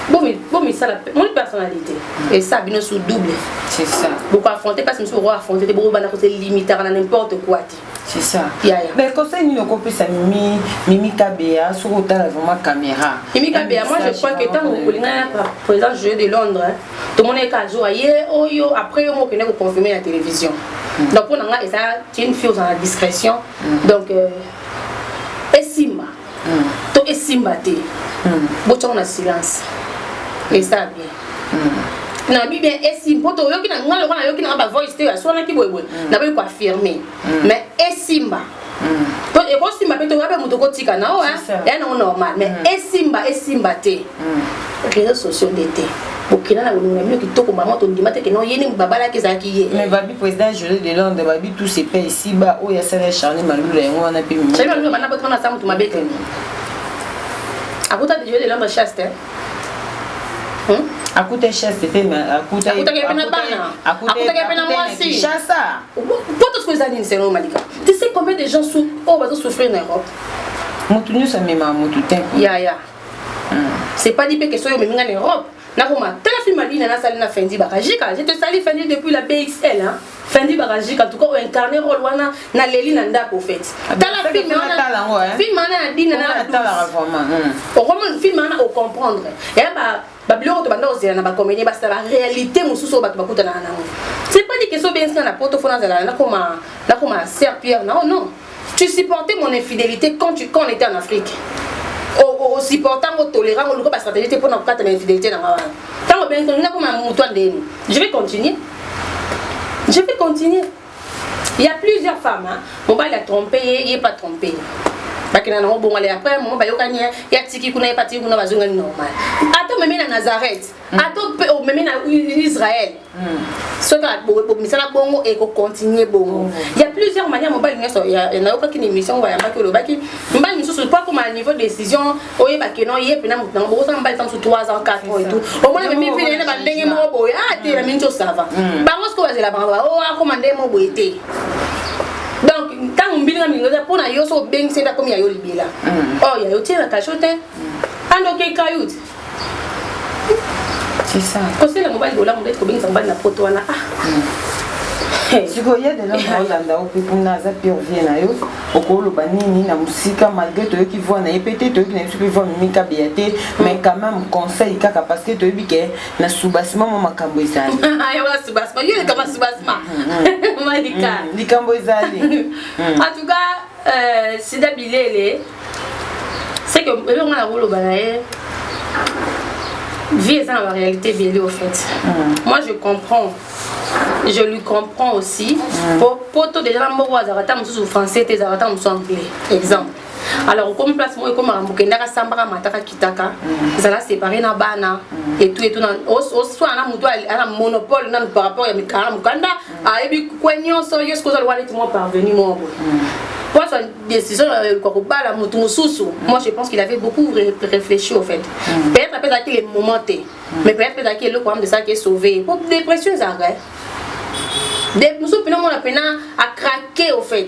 bon ça la mon personnalité et ça bino sous double c'est ça beaucoup affronter parce que nous roi affronter des beaucoup bana côté limiter à n'importe quoi c'est ça mais quand ça nous peut ça Mimi Kabea sur autant vraiment caméra Mimi Kabea moi je crois que tant que par exemple jeu de Londres tout le monde est casé yo après on connaît vous confirmer la télévision donc pour nga et ça c'est une fille dans la discrétion donc Esimba to Esimba te boto na silence et ça bien na bi bien Esimba to yo ki na ngalo kana yo ki na ba voice te so na ki boy na ba ko affirmer mais Esimba to e ko Simba pe to ba muto ko tika na o ya na normal mais Esimba te réseaux sociaux d'été bokina na bonona mino kitoko maman to ndima te ke no yeni babala ke zaki ye mais babi président Jolé de Londres babi tout ces pays ici ba o ya sala charné malula yango wana pe mi c'est lui bana botona na samu to mabeke akuta de Jolé de Londres chaste akuta chaste te mais akuta ke pena bana akuta ke pena mwasi chassa poto ce que ça dit c'est normal malika tu sais combien de gens va souffrir en Europe mutu nyo sa mema mutu te ya c'est pas dit que soyo meminga en Europe na koma tala film alina na sali na Fendi Barajika je te sali Fendi depuis la BXL Fendi Barajika en tout cas o incarner rôle wana na leli na ndako fait tala film wana na dina na tala vraiment au roman film wana au comprendre et ba biloko to banda ozela na ba comédie ba la réalité mususu ba to bakuta na nango c'est pas dit que so benska na poto fona zala na koma Sœur Pierre non tu supportais mon infidélité quand on était en Afrique au supportant au tolérant au local stratégie pour notre carte d'infidélité dans la tant bien que nous n'avons pas mon toit de je vais continuer il y a plusieurs femmes mon bail a trompé il est pas trompé bakina na bon aller après mon bail okanya ya tiki kuna epati kuna bazonga normal ato même na Nazareth ato même na Israël ce que misala bongo et ko continuer bongo il y a plusieurs manières mon bail ngeso ya na oka kini mission wa yamba ke lo baki mbali misusu pas comme à niveau de décision oye bakeno ye pena mutango bo sa mbali tam sur 3 ans 4 ans et tout au moins même fille na ba ndenge mo boya te la minto ça va bango ce que va la bango o a commander mo boyete donc quand on bilinga mingoza pona yo so beng senda comme ya yo libela oh ya yo tira kachote ando ke kayut c'est ça parce que la mobile bola on être beng samba na poto wana siko ya de la Hollanda au pekuna za pire vie na yo okolo banini na musika malgré to ki voit na epete to ki na supi voit Mimi Kabea te mais quand même conseil kaka parce que to bike na soubassement makambo ezali ya wala soubassement yo kama soubassement malika likambo ezali en tout cas Sida Bilele c'est que on a rolo banaye vie est dans la réalité Bilele au fait moi je lui comprends aussi pour tout déjà mbo wa zarata musu français te zarata musu anglais exemple alors comme place moi comme ambukenda ka sambaka mataka kitaka zala séparé na bana et tout au soit na mutu ala monopole na par rapport ya mikala mukanda a ebi kwenyo so yesko za lwali mo parvenu mo pour sa décision ko bala mutu mususu moi je pense qu'il avait beaucoup réfléchi au fait peut-être qu'il est momenté mais peut-être qu'il est le problème de ça qui est sauvé pour dépression ça nous sommes à craquer au fait.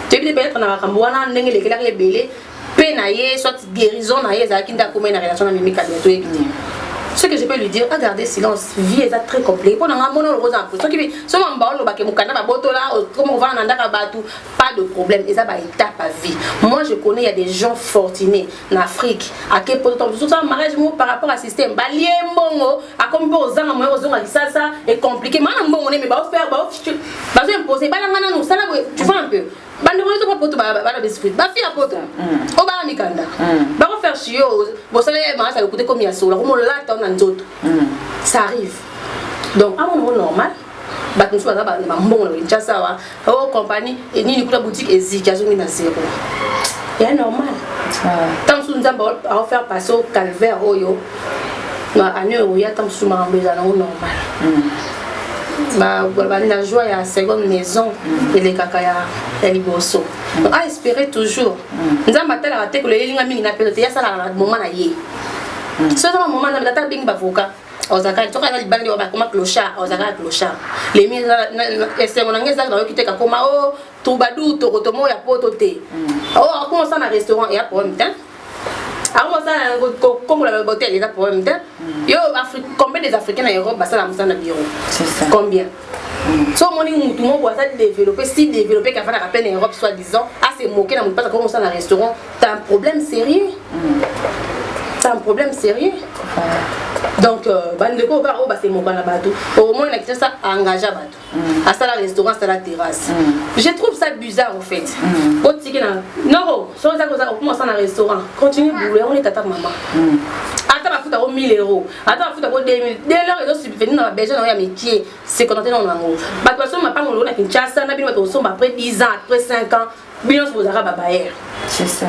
Tu peux peut-être dans la camboana n'engagez les clairs belés penaillé soit guérison naïe ça qui n'a comme une relation avec Mimi Kabea. Ce que je peux lui dire, à garder silence, vie est très compliquée. Pour n'avoir mon rose en plus. Ce qui sont en bas le bac mukana baboto là, comme on va en andaka batu, pas de problème. Et ça va étape à vie. Moi je connais il y a des gens fortunés en Afrique. À quel point tout ça mariage par rapport à système. Balien bongo, à comme pour aux ans aux ans ça est compliqué. Maintenant bon on est mais va faire va imposer. Balangana nous ça là tu vois un peu. Bande moi to poto ba biscuit ba fi apoto o ba mikanda ba ko faire chio bo ça les ma ça le coûter comme ya sola comme là ton nzoto ça arrive Donc, à mon normal, bato nso baza bambongo na Kinshasa wa o compagnie et ni kuta boutique ezikazo ni na zéro. C'est normal. Tant que nous avons faire passer au calvaire oyo na année où il y a tant sous ma maison normal. Bah la joie à seconde maison et les kakaya et les bosso. À espérer toujours. Nous avons battu la raté que les lignes mingi na pelote ya ça la moment na yé. Ce moment na data bing bavoka. Ozaka toka na libandi wa bakoma clochard ozaka clochard les mi ese monangeza na okiteka koma o tubadu tokotomo ya poto te o comment ça na restaurant et à problème temps alors ça comme la beauté il y a problème temps yo Afrique combien des africains en Europe ça la musana bureau c'est ça combien so moni mutu mo kwa ça développer si développer qu'à faire la peine en Europe soi-disant à se moquer na mutu pas comment ça na restaurant t'as un problème sérieux c'est un problème sérieux. Donc, bandeko ba o ba c'est mon bana bateau. Au moins la question ça engagé bateau. À ça la restaurant, ça la terrasse. Je trouve ça bizarre en fait. Au ticket là. Non, sur ça on commence à un restaurant. Continue bouler, on est tata maman. Attends la foutre au 1000 €. Attends la foutre au 2000. Dès lors ils ont subvenu dans la besoin dans métier, c'est qu'on entend dans l'ango. Ba toi m'a pas mon na Kinshasa, na bino to somba après 10 ans, après 5 ans. Bien aux arabes babayer. C'est ça.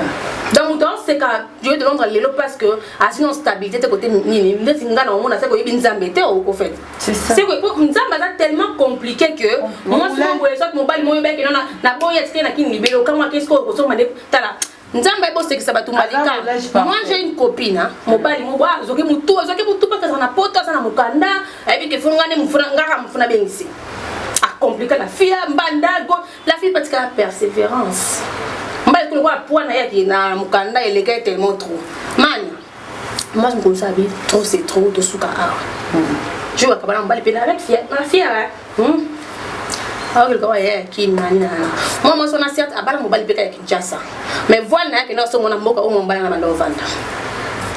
Donc dans c'est qu'à Dieu de Londres les parce que à sinon stabilité de côté ni net singa na on a ça ko ibinzambete au fait. C'est ça. C'est que nzamba ça tellement compliqué que moi si on voit ça mon bal moyo bec na boya tike na kin libelo quand moi qu'est-ce qu'on ressemble tala nzamba bo c'est que ça va tout malika. Moi j'ai une copine mon bal mo ba zoki mutu pas que ça na poto ça na mukanda et puis que fungane mufuna bengisi. Compliqué la fille la fille parce qu'elle a persévérance mais que le point qui na mukanda et les gars tellement trop man moi je me connais ça trop c'est trop de souka je vois que on va le avec la fille alors que qui nana moi son assiette à bala mobile avec Kinshasa mais voilà que non son mon mboka au mobile na mando vanda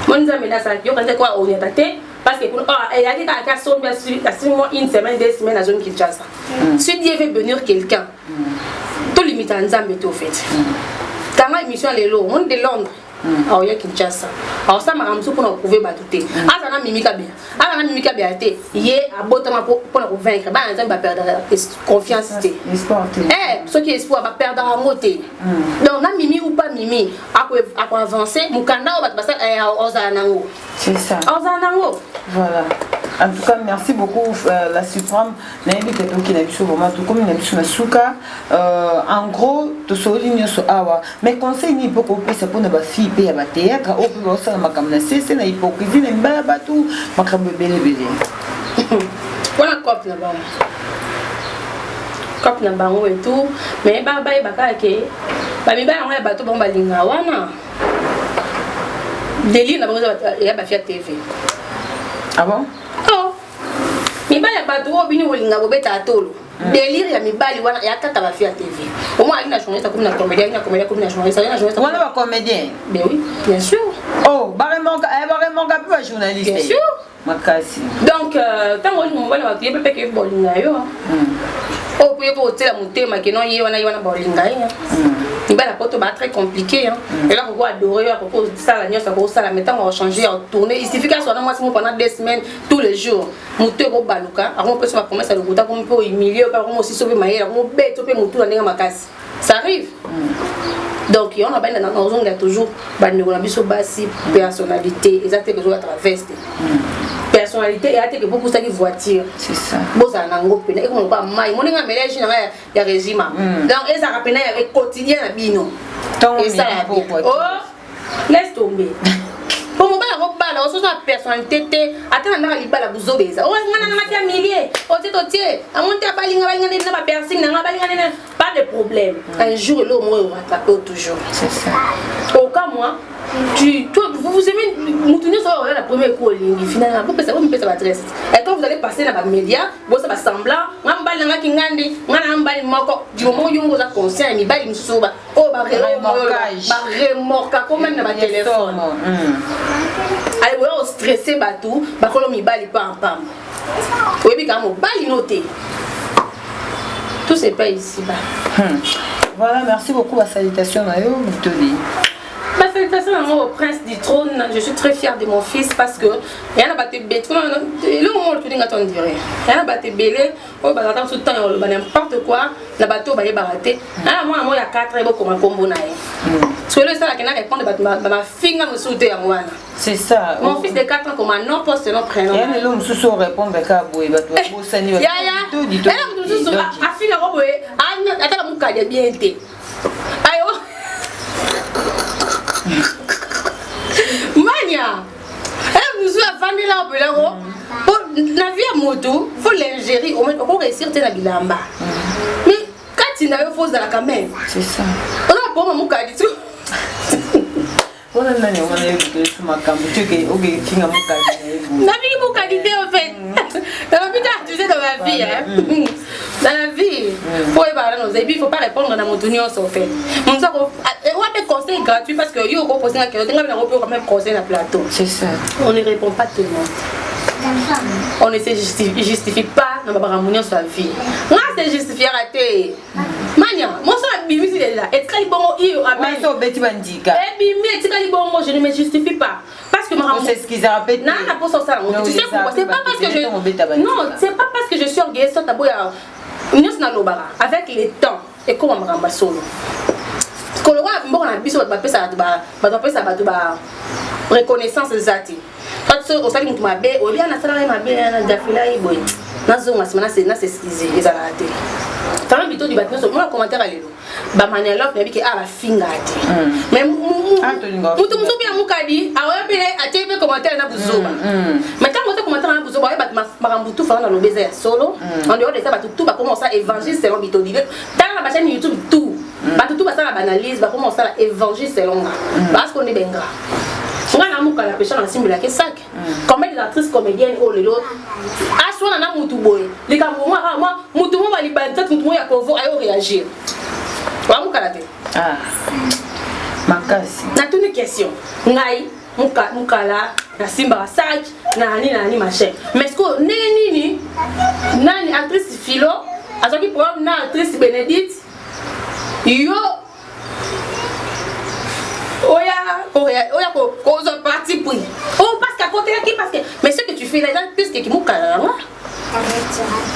mon zami na ça yo quand quoi on est attaqué parce que il y a des cas qui sont bien sûr une semaine 2 semaines à zone Kinshasa si Dieu veut bénir quelqu'un tout limite en Zambie au fait quand la émission les lots on de Londres alors il y a Kinshasa alors ça m'a ramené pour nous prouver batouté ah ça na mimika bien té yé à botama pour nous vaincre bah en Zambie perdre confiance té ce qui espoir va perdre en moté donc na mimi ou pas mimi à quoi avancer mukanda ou basa ozanango c'est ça ozanango voilà. En tout cas, merci beaucoup la Suprême. En gros, tu soulignes ce awa. Mais conseil ni pour couper ça pour ne pas filer à la théâtre. Au plus ça m'a comme c'est la hypocrisie, les babatou, ma crème belé. Voilà cop là-bas. Cop là-bas et tout. Mais baba et baka ke. Ba mi ba on est bateau bon balinga wana. Deli na bozo ya ba Fiat TV. Ah bon? Oh. Mibali ya bato obini wolinga bobeta atolo. Délire ya mibali wana ya kaka ba Fiat TV. Au moins alina journaliste comme na comédien, comme na journaliste, na journaliste. On est comédien. Ben oui, bien sûr. Oh, barrement pas journaliste. Bien sûr. Makasi. Donc tant que on va na bato yebe peke bolinga yo. Oh, pour hôtel à monter ma kenon yé wana bolinga ya. La photo va très compliqué et là on va adorer à propos de ça la nuit ça va ça la maintenant on va changer en tourner il suffit qu'à soit moi pendant 2 semaines tous les jours moteur au baluka avant on peut se promesse à le bout comme peut humilier pas vraiment aussi sauver maïe on bête on peut moteur dans ma casse ça arrive donc on a bien dans on a toujours on a biso basi personnalité exactement que je traverse personnalité et a que beaucoup ça qui voiture c'est ça bon ça nango pena et comme pas mai mon nga mélange na ya régime donc et ça rapena avec quotidien na bino et ça oh laisse tomber pour moi la robe là on sa personnalité té attends na libala buzo beza oh ngana na matia millier oh té à monter à balinga na ba piercing na balinga pas de problème un jour l'eau moi on rattraper toujours c'est ça au cas moi vous aimez Moutouni sur la première cour finalement vous pensez vous va adresse et quand vous allez passer dans les médias vous ça va semblant ngambali nga kingandi ngana ngambali moko du moment où vous êtes conscient mi bali msuba oh ba remorka quand même dans ba téléphone allez vous stressé batou ba kolo mi bali pam pam oui bi quand mo bali noté tout c'est pas ici bas voilà merci beaucoup la salutation à vous Moutouni. Ma salutation au prince du trône. Je suis très fière de mon fils parce que il y a battu bête. Le moment où tu dis attends dire. Il y a battu belé. Oh bah attends tout le temps n'importe quoi. La bateau va y barater. Ah moi il y a 4 et beaucoup comme combo naï. Parce que le ça qui n'a répondre ma fille me souter à moi. C'est ça. Mon fils de 4 ans comme un nom poste non prénom. Il y a l'homme sous répondre à Boy bateau. Bo sani. Ya ya. Elle me sous a fille la robe. Ah attends mon cas de bien été. Ayo. Mania, elle nous a vendu là au Belaro. Pour la vie à moto, faut l'ingérer. On peut réussir à la bilamba. Mais quand il n'a pas fausse dans la caméra. C'est ça. On a pas mon cas du tout. On a nani on a eu sur ma caméra. Tu es ok tu as mon cas. La vie est mon qualité en fait. Dans la vie tu sais dans la vie hein. Dans la vie, faut évaluer nos avis, il faut pas répondre dans mon tournoi en fait. On a des conseils gratuits parce que yo ko poser la question, on peut quand même conseiller le plateau. C'est ça. On ne répond pas tout le monde. On ne se justifie pas dans ma réunion sur la vie. Moi c'est justifier raté. Mania, moi ça bimi c'est là. Et quand il bon il a mais ça beti bandika. Et bimi et quand il bon je ne me justifie pas. Parce que ma c'est ce qu'ils ont répété. Non, on a pas ça. Tu sais pourquoi? C'est pas parce que je non, c'est pas parce que je suis orgueilleuse sur ta boya. Avec les temps et comment on ramba solo. Quand le roi bon a biso ba pesa ba reconnaissance zati. Quand on sali mutu mabe, o bien na sala mabe na dafila iboy. Na zonga semana c'est na c'est ils a raté. Tant bito du bateau sur moi commentaire à l'élo. Ba manelof na biki ala finga ati. Mais mutu muso bien mukadi, awa pele ati pe commentaire na buzoba. Mais quand on commentaire na buzoba, ba marambutu fa na lobeza ya solo. En dehors de ça, ba tout va commencer à évangile selon bito di. Dans la chaîne YouTube tout. Ba tout va ça la analyse, va commencer à évangile selon nga. Parce qu'on est benga. On a muka la pêche dans simple la sac. Combien d'actrices comédiennes oh les autres. Ah soit na mutu boy. Les gars moi mutu mo va li banza mutu mo ya kovo ayo réagir. Wa muka la te. Ah. Makasi. Na toute une question. Ngai muka la na simba sac na nani machin. Mais est-ce que nani actrice philo, azoki problème na actrice Bénédicte. Yo Oya ko zo parti pris. Oh parce qu'à côté là qui parce que mais ce que tu fais là plus que qui mou kala.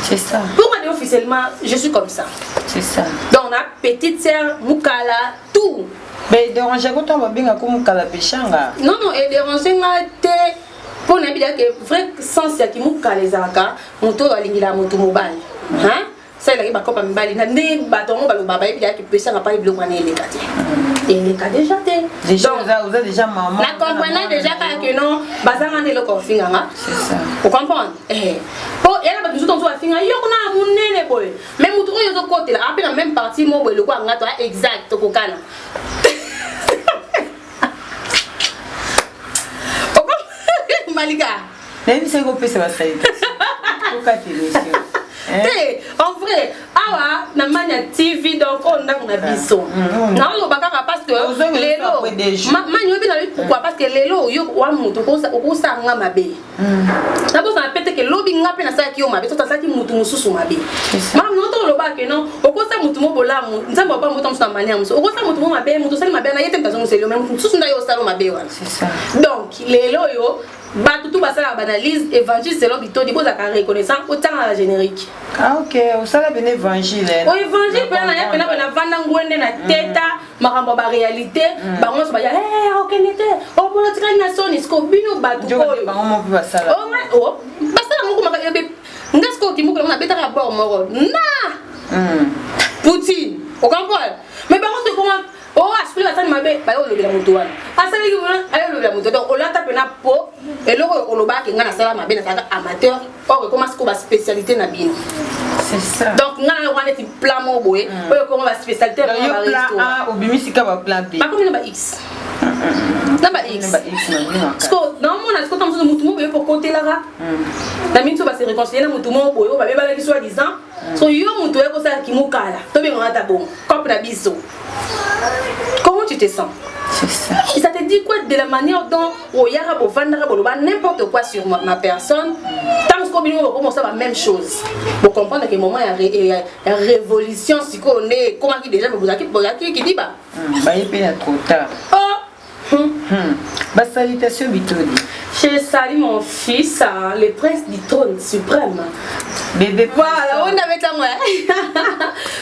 C'est ça. Pour moi officiellement, je suis comme ça. C'est ça. Donc on a petite sœur Mukala tout. Mais déranger quand on va bien comme Mukala pechanga. Non et déranger ngate pour na bila que vrai sens ya ki Mukala ezaka moto alingila moto mobile. Hein? Ça il a pas comme mbali na ne batongo balo baba et puis pesa na pas bloquer na elekati. Il est déjà déjà vous avez déjà maman. La comprenez déjà que non bazanga ne le confinga. C'est ça. Vous comprenez? Pour elle va nous ton soit finga yo na munene boy. Même mutu yo zo côté là après la même partie mo boy le quoi ngato exact ko kana. Malika. Même si vous pesa ba saïda. Pourquoi tu en vrai, awa na mania TV donc on a na biso. Na lo bakaka parce que lelo manyo bi na pourquoi parce que lelo yo wa mutu ko sa nga mabe. Na bo sa pete que lobi nga pe na sa ki yo mabe to sa ki mutu mususu mabe. Mam no to lo ba ke non o ko sa mutu mo bolamu nzamba ba mutu musu mania musu o ko sa mutu mo mabe mutu sa mabe na yete mtazo muselo même mususu nda yo sa lo mabe wana. C'est ça. Donc lelo yo ba tout ça la analyse évangile selon bito di boza ka reconnaissant autant à la générique. Ah OK, on ça la ben évangile. O évangile pe na vanda ngwende na teta makambo ba réalité ba ngo so ba ya OK nete o politika nation isko bino ba tout ko ba ngo mo ba sala. Oh ba sala ngo maka ebe ngasko ti muko na beta ka ba mo na Poutine o comprendre mais ba ngo se comment oh aspect la tane mabe ba yo le la moto wana asali ki wona ayo le la moto donc on l'a tapé na po et loko o lo ba ke ngana sala mabe na saka amateur or comment ce ko ba spécialité na bino c'est ça donc ngana wana ti plan mo boye o ko ba spécialité na ba resto ah obimisi ka ba plan B ba ko na ba X na ba X parce que non mon asko tam so mutu mo boye pour côté là na minto ba se réconcilier na mutu mo boye o ba be ba la ki soit disant so yo mutu e ko sa ki mo kala to be ngata bon comme na biso. Comment tu te sens? C'est ça. Et ça te dit quoi de la manière dont au yara bo vandara bo n'importe quoi sur ma personne, tant que nous commencer la même chose. Pour comprendre que moment il y a révolution si on est comment qui déjà vous qui dit bah. Bah il est trop tard. Oh Bah, salutations, Bitoli. Je salue mon fils, le prince du trône suprême. Bébé. Voilà, on avait la moi.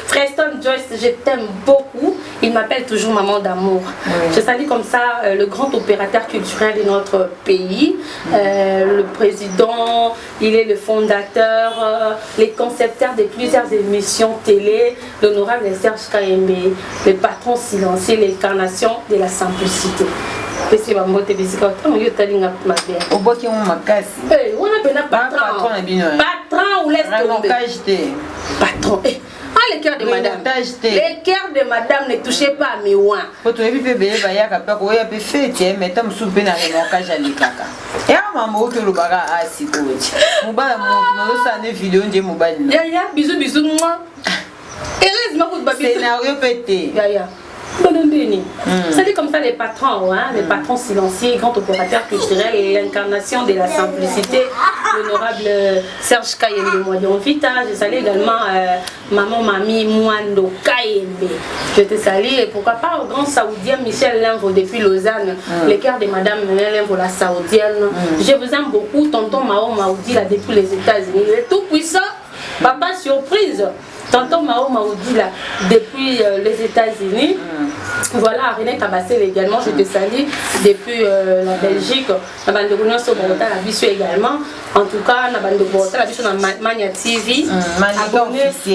Preston Joyce, je t'aime beaucoup. Il m'appelle toujours maman d'amour. Oui. Je salue comme ça le grand opérateur culturel de notre pays, le président, il est le fondateur, les concepteurs de plusieurs émissions télé, l'honorable Serge Kayembe, le patron silencieux, l'incarnation de la simplicité. C'est ma moto bisika on yo talinga ma bien au bout qui on makasi on a bien patron patron ou laisse tomber patron ah le cœur de madame les cœurs de madame ne touchez pas à mes ouins faut tu bébé ba ya ka ko ya pe fete mais tam soupe na remokage ali kaka ya maman que le baga asi coach mobala mo ça ne vidéo ndé mobile ya bisous moi heureusement que babi scénario pété ya c'est comme ça les patrons, hein, les patrons silencieux, grand opérateur culturel et l'incarnation de la simplicité, l'honorable Serge Kayembe Moyon Vita. Je salue également maman mamie Mwando Kayembe. Je te salue et pourquoi pas au grand saoudien Michel Limvo depuis Lausanne, les cœurs de madame Limvo la saoudienne. Je vous aime beaucoup, tonton Mao Maoudi là depuis les États-Unis. Il est tout puissant, papa surprise. Tonton Mao Maoudi là depuis les États-Unis. Voilà, René Tabassel également, je te salue depuis la Belgique. La bande de Réunion sur Borota, la Bissou également. En tout cas, la bande de Borota, la Bissou dans Mania TV.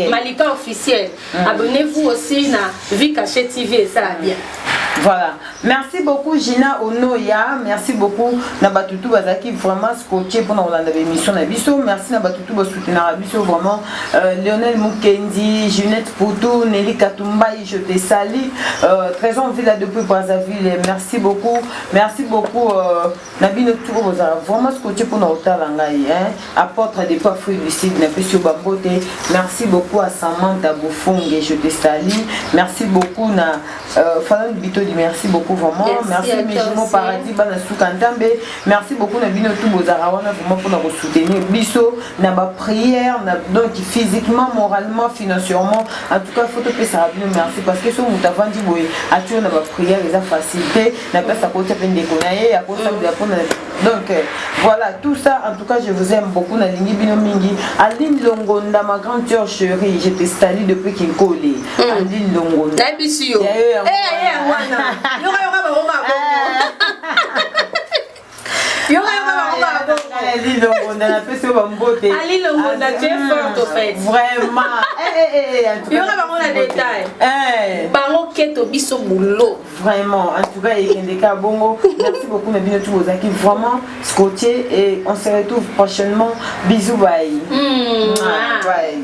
Malika officiel. Abonnez-vous aussi à Vie Cachée TV et ça va bien. Voilà. Merci beaucoup Gina Onoya. Merci beaucoup Nabatutu Bazaki vraiment scotché pour nous dans l'émission Nabiso. Merci Nabatutu pour soutenir Nabiso vraiment. Lionel Mukendi, Junette Poutou, Nelly Katumbaï, je te salue. Très envie là depuis Brazzaville. Merci beaucoup. Merci beaucoup Nabino Touro vraiment scotché pour nous talangai hein. Apôtre des pas fruits du site Nabiso Bambote. Merci beaucoup à Samantha Bofongue, je te salue. Merci beaucoup na Falan Bito. Merci beaucoup vraiment. Merci Mejimo Paradis Banasou Kantambe. Merci beaucoup Nabino Toubozarawana vraiment pour nous soutenir. Bisso, Naba prière, donc physiquement, moralement, financièrement. En tout cas, il faut te payer ça. Merci parce que ce que nous avons dit, à tout Naba prière, les facilité, n'a pas sa côté peine de connaître, à cause de donc voilà, tout ça, en tout cas, je vous aime beaucoup. Nalingi Bino Mingi, Aline Longonda, ma grande sœur chérie, je te salue depuis qu'il colle. Aline Longonda. Ali Longonda, la personne va me botter. Ali Longonda, tu es forte au fait. Vraiment. Il y aura vraiment un détail. Bango keto biso boulot. Vraiment. En tout cas, il y a des cas bongo. Merci beaucoup, Nabino Toubozaki. Vraiment, scotché. Et on se retrouve prochainement. Bisous, bye. Bye.